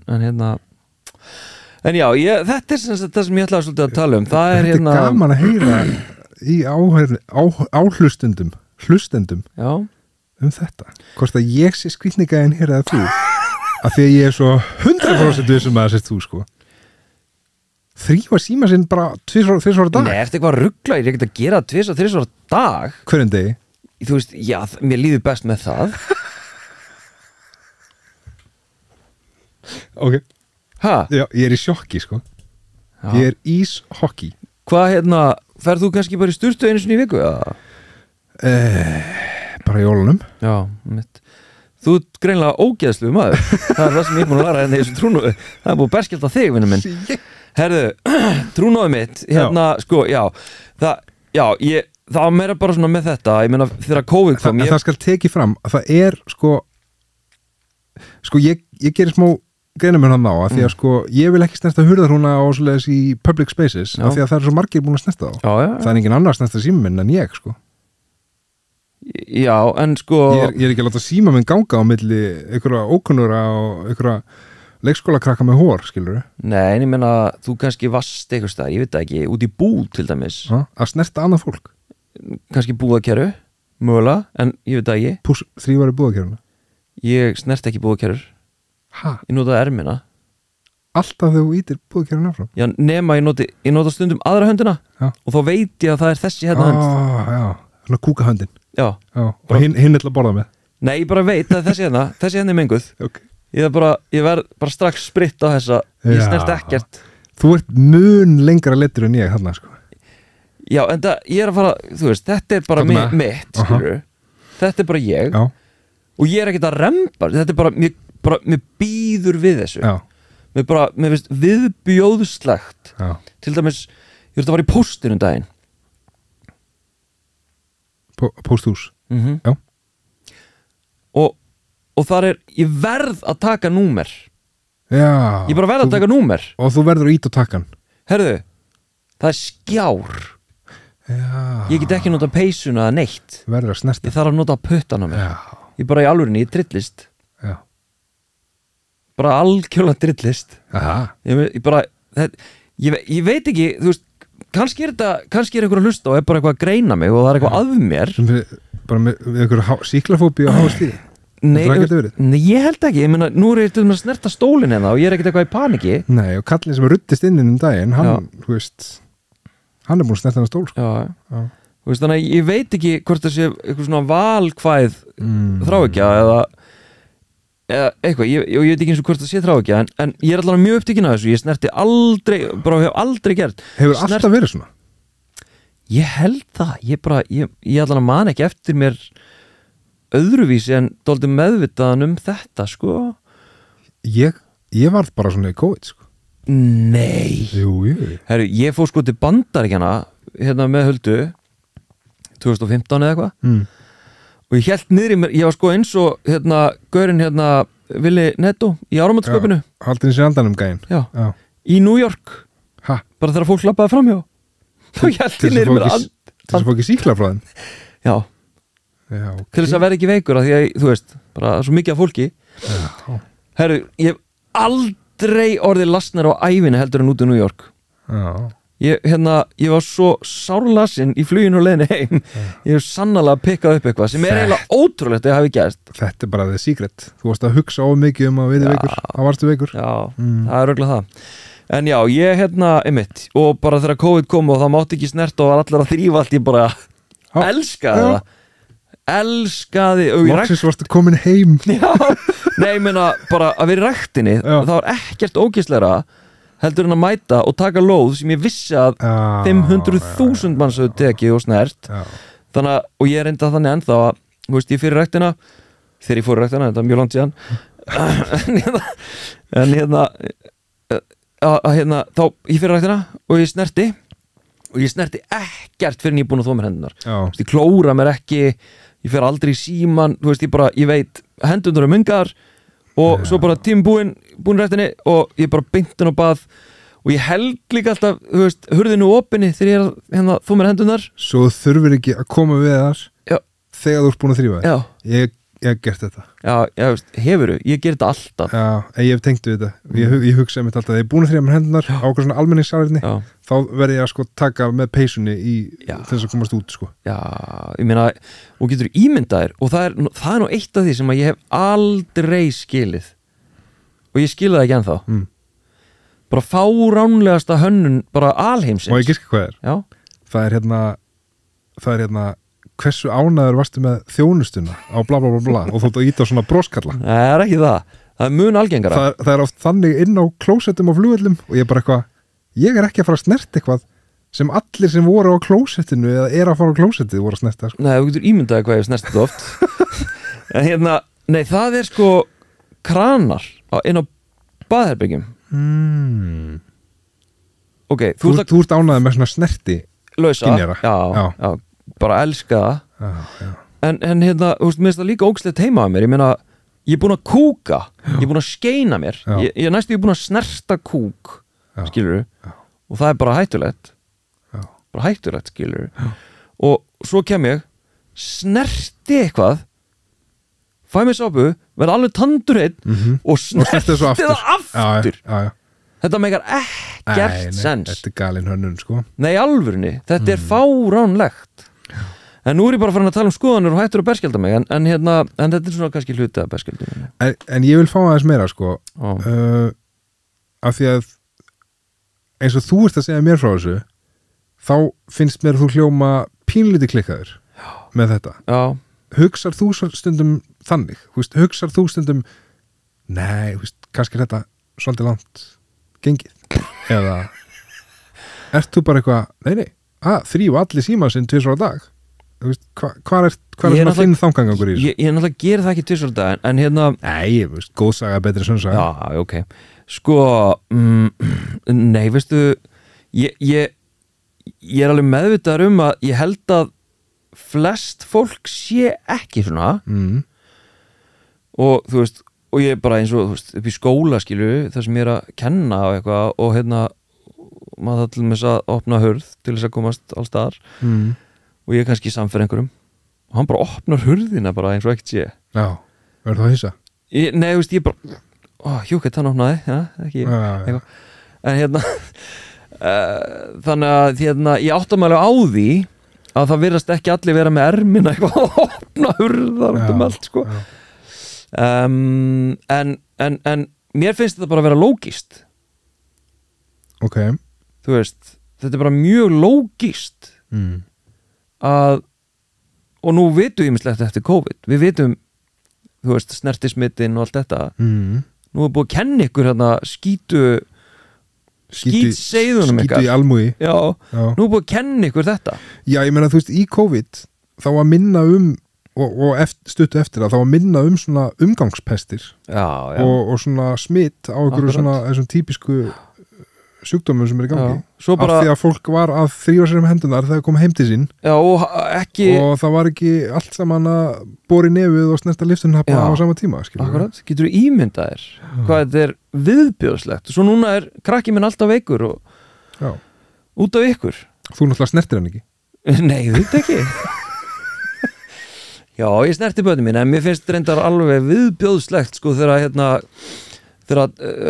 En já, þetta er það sem ég ætlaði svolítið að tala um. Það er Þetta er gaman að heyra í áhlustundum. hlustendum þetta, hvort að ég sé skrýtningaðin hér eða þú af því að ég er svo 100% vissum að það sést þú sko þrýfa síma sinn bara 2 dag. Nei, eftir eitthvað ruggla, ég er ekkert að gera 2-3 dag. Hverjum degi? Þú veist, já, mér líður best með það. Ok. Ha? Já, ég er í sjokki sko. Já. Ég er íshokki. Hvað ferð þú kannski bara í sturtu einu sinni í viku? Bara í jólunum. Já, mitt. Þú ert greinlega ógeðslu maður. Það er það sem ég er búin að læra hérna í þessu trúnói. Það er búin berskjald á þig, vinnu minn. Herðu, trúnói mitt, sko, það var meira bara svona með þetta, ég meina þegar COVID kom. Það skal tekið fram að það er, ég gerir smá greinum hérna á, að því að ég vil ekki snerta hurðarhúna á svoleiðis í public spaces, af því að það er svo margir búin að snerta þá. Það er engin annar snerta síma minn en ég, Já, en Ég er ekki að láta síma minn ganga á milli einhverja ókunnura og einhverja leikskólakrakka með hór, skilur Nei, en ég meina, þú kannski vast eitthvað staðar, ég veit það ekki, út í búð til dæmis að snerta annað fólk kannski búðakerru, mögulega en ég veit það ekki Púss 3 var í búðakerruna Ég snert ekki búðakerrur Ég notaði ermina Alltaf þegar þú ítir búðakerruna áfram Já, nema ég nota stundum aðra höndina og þá veit ég að það er þessi hérna hönd Já, svona kúkahöndin Já. Og hinn ætla að borða með Nei, ég bara veit að þessi hérna er menguð okay. Ég verð bara strax spritt á þessa Ég snert ekkert Þú ert mun lengra letur en ég hérna Já, en ég er að fara Þú veist, þetta er bara mitt Þetta er bara ég Og ég er ekkert að remba Þetta er bara, mér býður við þessu Mér finnst viðbjóðslegt Til dæmis, ég að fara í póstinum daginn Pósthús Já Og þar ég verð að taka númer Já Ég bara verð að taka númer Og þú verður að íta og taka hann Herðu, það er skjár Já Ég get ekki nota peysuna eða neitt Verður að snerta Ég þarf að nota puttan á mér Ég bara í alvörinni, ég trillist Já Bara algjörlega trillist Ég veit ekki, þú veist kannski er einhver að hlusta og er bara eitthvað að greina mig og það er eitthvað að mér bara með einhver síklafóbíu og háast í Nei, ég held ekki, ég meina, nú er ég til að snerta stólinn hérna og ég er ekkert eitthvað í paniki Nei, og kallinn sem ruddist inn daginn, hann, þú veist hann er búin að snerta hann stól Já. Þú veist, þannig að ég veit ekki hvort það sé eitthvað svona valkvæð þráhyggja eða eitthvað, ég veit ekki eins og hvort það sé þráhyggja en ég er allavega mjög upptekinn af þessu ég snerti aldrei, bara hef aldrei gert Hefur alltaf verið svona? Ég held það, ég allavega man ekki eftir mér öðruvísi en dálítið meðvitaðan þetta, Ég varð bara svona í COVID, Nei Jú. Herru, ég fór til Bandaríkjanna hérna með Huldu 2015 eða eitthvað og ég held niður í mér, ég var eins og gaurinn Willi Netto í áramótasköpinu Haldin sér andanum gæinn Já, í New York bara þegar fólk labbaði framhjá þá held ég niður í mér Til þess að fá ekki síkla frá þeim Já, okay. Til þess að vera ekki veikur að því að, þú veist, bara svo mikið af fólki Herru, ég hef aldrei orðið lasnar á ævinni heldur en út í New York Ég var svo sárlasinn í fluginu og leiðinni heim Ég hef sannarlega pikkað upp eitthvað sem er eiginlega ótrúlegt að ég hafi gert Þetta er bara the secret Þú varst að hugsa of mikið að við veikur þá varstu veikur Já, það er örugglega það En já, ég einmitt og bara þegar COVID kom og það mátti ekki snert og var allir að þrífa allt ég bara elskaði það Elskaði Loksins varstu komin heim Já, nei, ég meina bara að vera í ræktinni það var ekkert ógeðslegra heldur en að mæta og taka lóð sem ég vissi að 500.000 manns höfðu tekið og snert þannig að, og ég reynda þannig ennþá að, þú veist, ég fyrir ræktina þegar ég fór í ræktina, þetta er mjög langt síðan þá ég fyrir ræktina og ég snerti ekkert fyrir en ég er búin að þó mér hendunar ég klóra mér ekki, ég fer aldrei í síman, þú veist, ég veit hendunar mungar og svo bara tím búin rættinni og ég bara beintin á bað og ég held líka alltaf, þú veist, hurðinu opinni þegar ég þó mér hendunar Svo þurfir ekki að koma við þar þegar þú ert búin að þrífa ég hef gert þetta. Já, hefurðu, ég ger þetta alltaf. Já, ég hef tengt við þetta. Ég hugsa um þetta alltaf, þegar ég er búin að þrjá með hendunar á okkur svona almenningssalerni, þá verði ég að sko taka með peysunni í þess að komast út sko. Já, ég meina, og getur ímyndaðir, og það er nú eitt af því sem að ég hef aldrei skilið, og ég skilði það ekki ennþá. Bara fáránlegasta hönnun bara alheimsins. Og ég giska hvað er? Já. Það er hérna hversu ánæður varstu með þjónustuna á bla bla bla bla og þóttu að íta á svona broskalla. Nei, það er ekki það er mun algengara. Það er oft þannig inn á klósettum og flugvöllum og ég er bara eitthvað, ég er ekki að fara að snerta eitthvað sem allir sem voru á klósettinu eða er að fara á klósettið voru að snerta sko. Nei, þú getur ímyndaði hvað ég snerti þetta oft. En nei, það er sko kranar inn á baðherbergjum. Ok, þú ert ánæður með svona snerti lausa, kynjara. Já, bara elska það. Já. En þú veist, mér finnst það líka ógeðslegt heima að mér. Ég meina, ég er búin að kúka, ég er búin að skeina mér, ég er búin að snerta kúk, skilurðu, og það er bara hættulegt. Bara hættulegt, skilurðu. Og svo kem ég, snerti eitthvað, fæ mér sápu, verð alveg tandurinn og snerti það aftur. Já. Þetta meikar ekkert sens. Þetta er galin hönnun sko. Nei, alvörunni, þetta er fáránlegt. En nú er ég bara farin að tala um skoðanir og hættur að berskjálda mig, en þetta er svona kannski hluti af berskjaldunum. En ég vil fá aðeins meira sko, af því að eins og þú ert að segja mér frá þessu, þá finnst mér þú hljóma pínlítið klikkaður með þetta. Já. Hugsar þú stundum þannig? Hugsar þú stundum, nei, kannski er þetta svolítið langt gengið? Eða ert þú bara eitthvað, nei, þrýfa allir síma sinn 2 á dag? Hvað er svona þinn þangangangur í þessu? Ég náttúrulega gera það ekki 2 á dag, en Nei, góðsaga betri sönnsaga. Já, ok. Sko, nei, veistu, ég er alveg meðvitaður að ég held að flest fólk sé ekki svona og þú veist, og ég er bara eins og, þú veist, upp í skóla skilu, það sem ég er að kenna á eitthvað og maður það til með þess að opna hurð til þess að komast alls staðar og ég er kannski samferð einhverjum og hann bara opnar hurðina bara eins og ekkert sé. Já, verður það að hýsa? Nei, þú veist, ég bara hjúkett, hann opnaði, ekki eitthvað. En þannig að ég áttamæli á því að það virðast ekki allir vera með ermina eitthvað að opna hurðar allt sko. En mér finnst þetta bara að vera lógist. Ok. Þú veist, þetta er bara mjög lógist að, og nú vitum við ýmislegt eftir COVID, við vitum, þú veist, snertismittin og allt þetta, nú er búið að kenna ykkur hérna skítseiðunum skítu í almúi. Já, nú er búið að kenna ykkur þetta. Já, ég meina, þú veist, í COVID þá að minna og stuttu eftir að þá að minna svona umgangspestir og svona smitt á ykkur svona þessum típisku sjúkdómum sem er í gangi bara, af því að fólk var að þrífa sér hendunar þegar kom heim til sín og það var ekki allt saman að bora í nefið og snerta lyftunhappa á sama tíma. Akkurat, getur þú ímyndaðir hvað þetta er viðbjóðslegt og svo núna er krakki minn alltaf veikur og út af ykkur. Þú náttúrulega snertir hann ekki? Nei, þú veit ekki. Já, ég snerti börnum mín en mér finnst reyndar alveg viðbjóðslegt sko þegar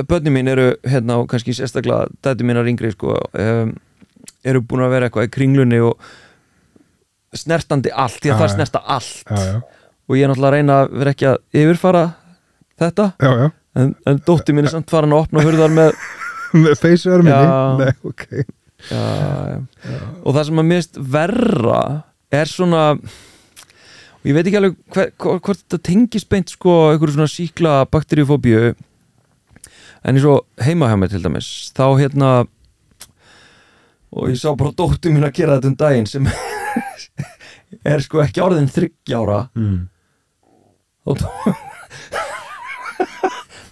börnum mín eru og kannski sérstaklega dætur mínar yngri sko eru búin að vera eitthvað í kringlunni og snertandi allt, því að það snerta allt og ég er náttúrulega að reyna að vera ekki að yfirfara þetta en dóttir mín er samt farin að opna hurðar með feysuarminni. Nei, ok. Og það sem að mist verra er svona, og ég veit ekki alveg hvort þetta tengist beint sko einhverju svona sýkla bakteríufóbíu, en eins og heima hjá mig til dæmis þá og ég sá bara dóttur mín að gera þetta daginn sem er sko ekki orðin 3 ára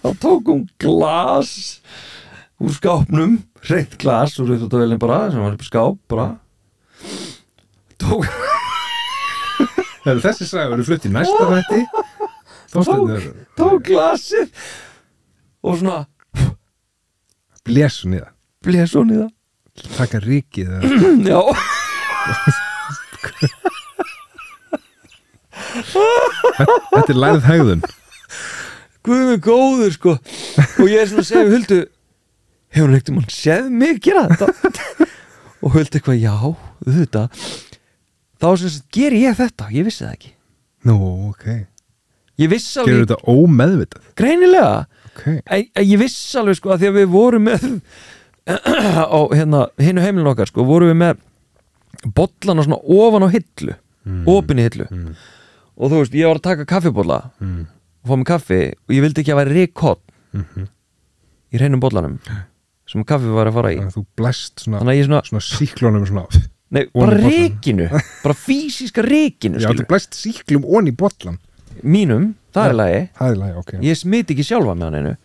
þá tók hún glas úr skápnum, hreint glas úr uppþvottavélinn bara, sem var upp í skáp bara tók þessi saga verður flutt í næsta þætti. Tók glasið og svona blés hún í það taka rikið já Þetta lærið hegðun. Guð mig góður sko. Og ég svona að segja við Huldu, hefur hún ekkert mann séð mig gera þetta? Og Huldu eitthvað, já, þetta. Þá sem sagt, ger ég þetta? Ég vissi það ekki. Nú, ok. Ég vissi alveg. Gerur þetta ómeðvitað? Greinilega. Okay. Ég vissi alveg sko að því að við vorum með á hinu heimilinu okkar sko, vorum við með bollana svona ofan á hillu, opinni hillu og þú veist, ég var að taka kaffibolla og fá mig kaffi og ég vildi ekki að vera rykkorn í hreinum bollanum sem kaffi var að fara í. Þú blæst svona síklunum svona. Nei, bara rykinu, bara fysíska rykinu. Já, þú blæst síklum onni í bollan. Mínum, það er lagi. Það er lagi, ok. Ég smiti ekki sjálfa með hann einu.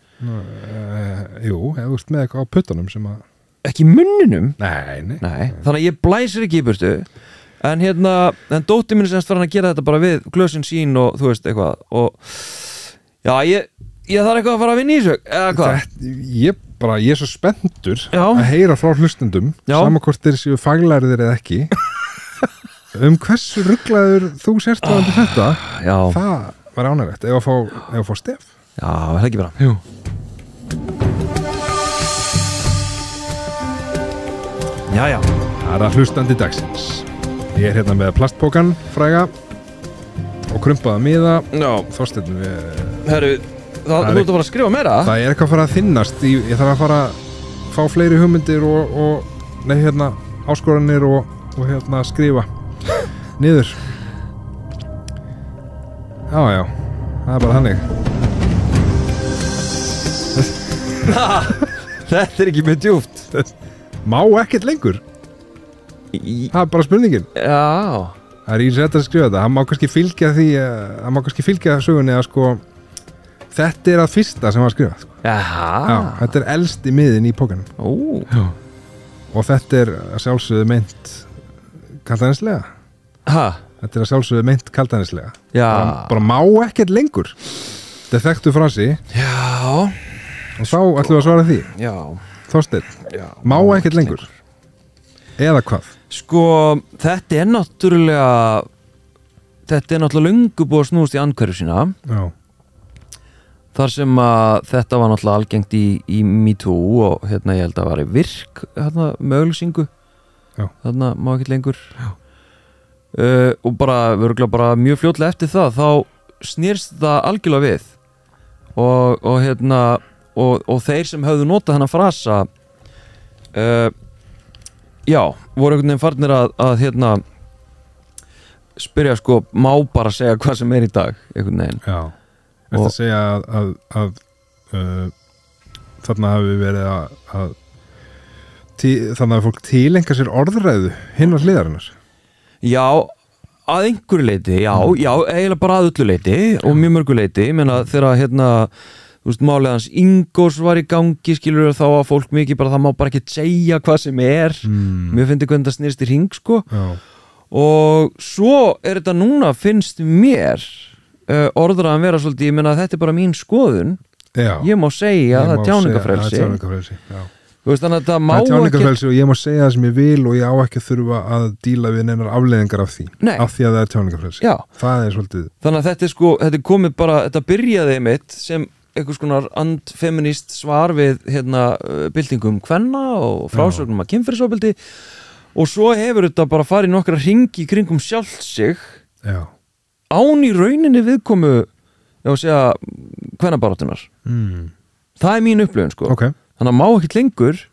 Jú, ef þú ert með eitthvað á puttunum sem að... Ekki munninum? Nei. Þannig að ég blæsir ekki í burtu. En en dóttir mín semst var hann að gera þetta bara við glösin sín og þú veist eitthvað. Og já, ég þarf eitthvað að fara að vinna í þessu, eða hvað? Ég er svo spenntur að heyra frá hlustendum, sama hvort þeir séu faglærðir eða ekki. Hversu rugglaður þú sért á þetta? Já. Það var ánægilegt. Ef að fá stef. Já, það er ekki bara. Jú. Já. Það er að hlustandi dagsins. Ég er hérna með plastpókan fræga og krumpaða miða. Já. Þorsteinn við... Herru, þú ert að fara að skrifa meira? Það er eitthvað að fara að þinnast. Ég þarf að fara að fá fleiri hugmyndir og áskoranir og skrifa niður. Já, það er bara hannig. Þetta er ekki með djúpt. Má ekkert lengur. Það er bara spurningin. Já. Það er í sætt að skrifa þetta. Það má kannski fylgja því, það má kannski fylgja sögunni að sko, þetta er að fyrsta sem var skrifað. Sko. Já, þetta er elsti miðin í pókanum. Já. Og þetta er að sjálfsögðu meint kaldhæðnislega. Þetta er að sjálfsögðu meint kaldhæðnislega. Já. Bara má ekkert lengur. Þetta er þekktu frasi. Já. Og þá ætlum við að svara því. Já. Þorsteinn, má ekkert lengur. Eða hvað? Sko, þetta er náttúrulega löngu búið að snúast í andhverju sína. Já. Þar sem að þetta var náttúrulega algengt í MeToo og ég held að var virk með auglýsingu. Já. Þarna má ekkert lengur. Já. Og bara mjög fljótlega eftir það þá snýrst það algjörlega við og þeir sem höfðu notað þennan frasa voru einhvern veginn farnir að spyrja sko, má bara segja hvað sem er í dag einhvern veginn. Já, eftir að segja að þarna hafi verið að þannig að fólk tilenga sér orðræðu hinn á hliðarinnar. Já, að einhverju leiti, já, eiginlega bara að öllu leiti og mjög mörgu leiti. Ég meina þegar þú veist, málið hans Ingós var í gangi, skilur þá að fólk mikið bara, það má bara ekki segja hvað sem er. Mér finnst hvernig það snýrst í hring, sko. Já. Og svo er þetta núna, finnst mér orðræðan vera svolítið, ég meina þetta er bara mín skoðun. Já. Ég má segja að það er tjáningafrelsi. Já. Þú veist, þannig að það má tjáningafrelsi og ég má segja það sem ég vil og ég á ekki að þurfa að díla við neinar afleiðingar af því. Nei. Af því að það er tjáningafrelsi. Já. Það er svolítið. Þannig að þetta er sko, þetta er komið bara, þetta byrjaði mitt sem einhvers konar andfeminist svar við byltingum kvenna og frásögnum að kynferðisofbeldi og svo hefur þetta bara farið nokkra hringi kringum sjálft sig. Já. Án í rauninni viðkomu, ég á að segja, kvennabaráttunar. Það er mín upplifun, sko. Okay. Þannig að má ekkert lengur,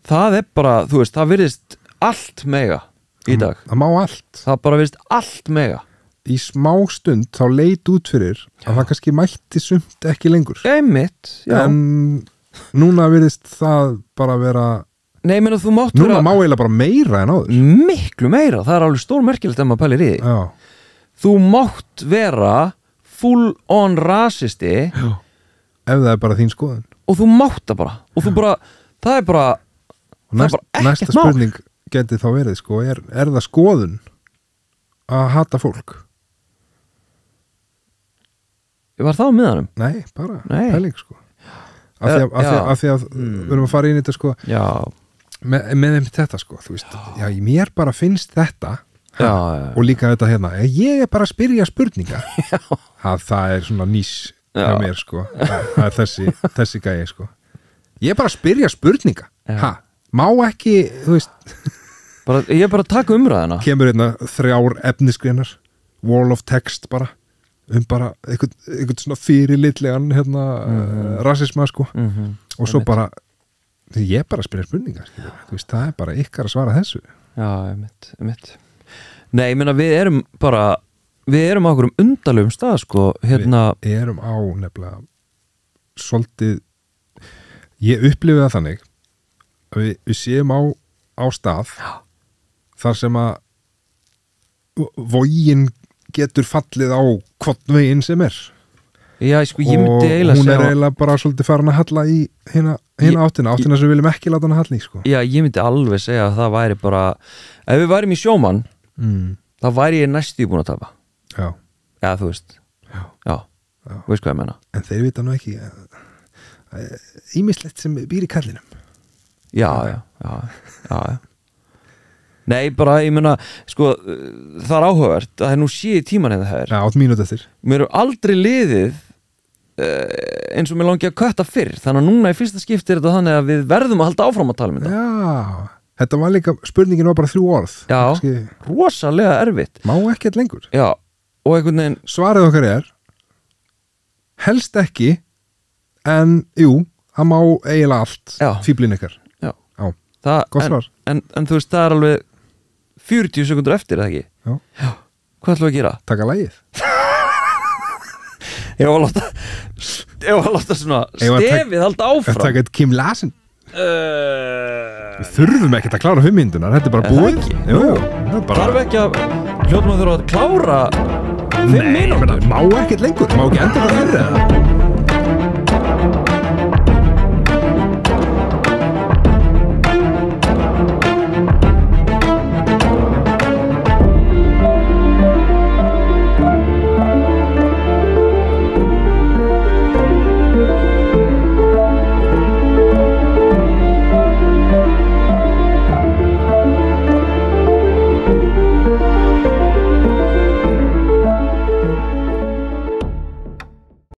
það er bara, þú veist, það virðist allt mega í dag. Það má allt. Það bara virðist allt mega. Í smá stund þá leit út fyrir að það kannski mætti sumt ekki lengur. Einmitt, já. En núna virðist það bara vera... Nei, menn að þú mátt vera... Núna má eiginlega bara meira en áður. Miklu meira, það er alveg stórmerkilegt ef maður pælir í því. Já. Þú mátt vera full on rasisti. Já. Ef það er bara þín skoðun. Og þú mátt það bara. Og þú bara, það er bara ekkert mál. Næsta spurning geti þá verið, sko, er það skoðun að hata fólk? Var það á miðanum? Nei, bara pæling, sko. Af því að við erum að fara inn í þetta, sko. Já. Með þetta, sko, þú veist. Já, mér bara finnst þetta og líka þetta hérna, ég bara að spyrja spurninga það er svona nýs hjá mér sko, það er þessi gæi sko, ég bara að spyrja spurninga, má ekki þú veist ég bara taka umræðina, kemur hérna 3 efnisgreinar, wall of text bara bara einhvern svona fyrirlitlegan hérna rasisma sko og svo bara ég bara spyrir spurningar, þú veist, það er bara ykkar að svara þessu. Já, mitt. Nei, ég meina við erum á okkur undarlegum stað, sko, hérna. Við erum á nefnilega svolítið, ég upplifi það þannig að við séum á stað þar sem að vogin getur fallið á hvern veginn sem er. Já, sko, ég myndi eiginlega og hún er eiginlega bara svolítið farin að halla í hérna áttina sem við viljum ekki láta hana halla í sko. Já, ég myndi alveg segja að það væri bara ef við værim í sjómann þá væri ég næstu búin að tapa. Já, þú veist. Já. Þú veist hvað ég meina. En þeir vita nú ekki ýmislegt sem býr í kallinum. Já. Nei, bara, ég meina, sko, það er áhugavert að það er nú 7 tíman eða það er. Já, 8 mínútur eftir. Mér er aldrei liðið eins og mér langi að kötta fyrr, þannig að núna í fyrsta skipti er þetta þannig að við verðum að halda áfram að tala um þetta. Já, þetta var líka, spurningin var bara 3 orð. Já, rosalega erfitt. Má ekki eitthvað lengur. Já, og einhvern veginn. Svarið okkar er, helst ekki, en jú, það má eiginlega allt, fíblin ykkar. Já. Gott svar. En þú veist, það er alveg 40 sekundur eftir, eða ekki? Já. Hvað ætlum við að gera? Taka lagið. Ég var að láta svona stefið halda áfram. Það taka eitt Kim Larsen. Við þurfum ekkert að klára 5 mínúturnar, þetta er bara búið. Þarf ekki að hljóta maður þurfa að klára 5 mínútur. Má ekkert lengur, má ekki endur það fyrir það.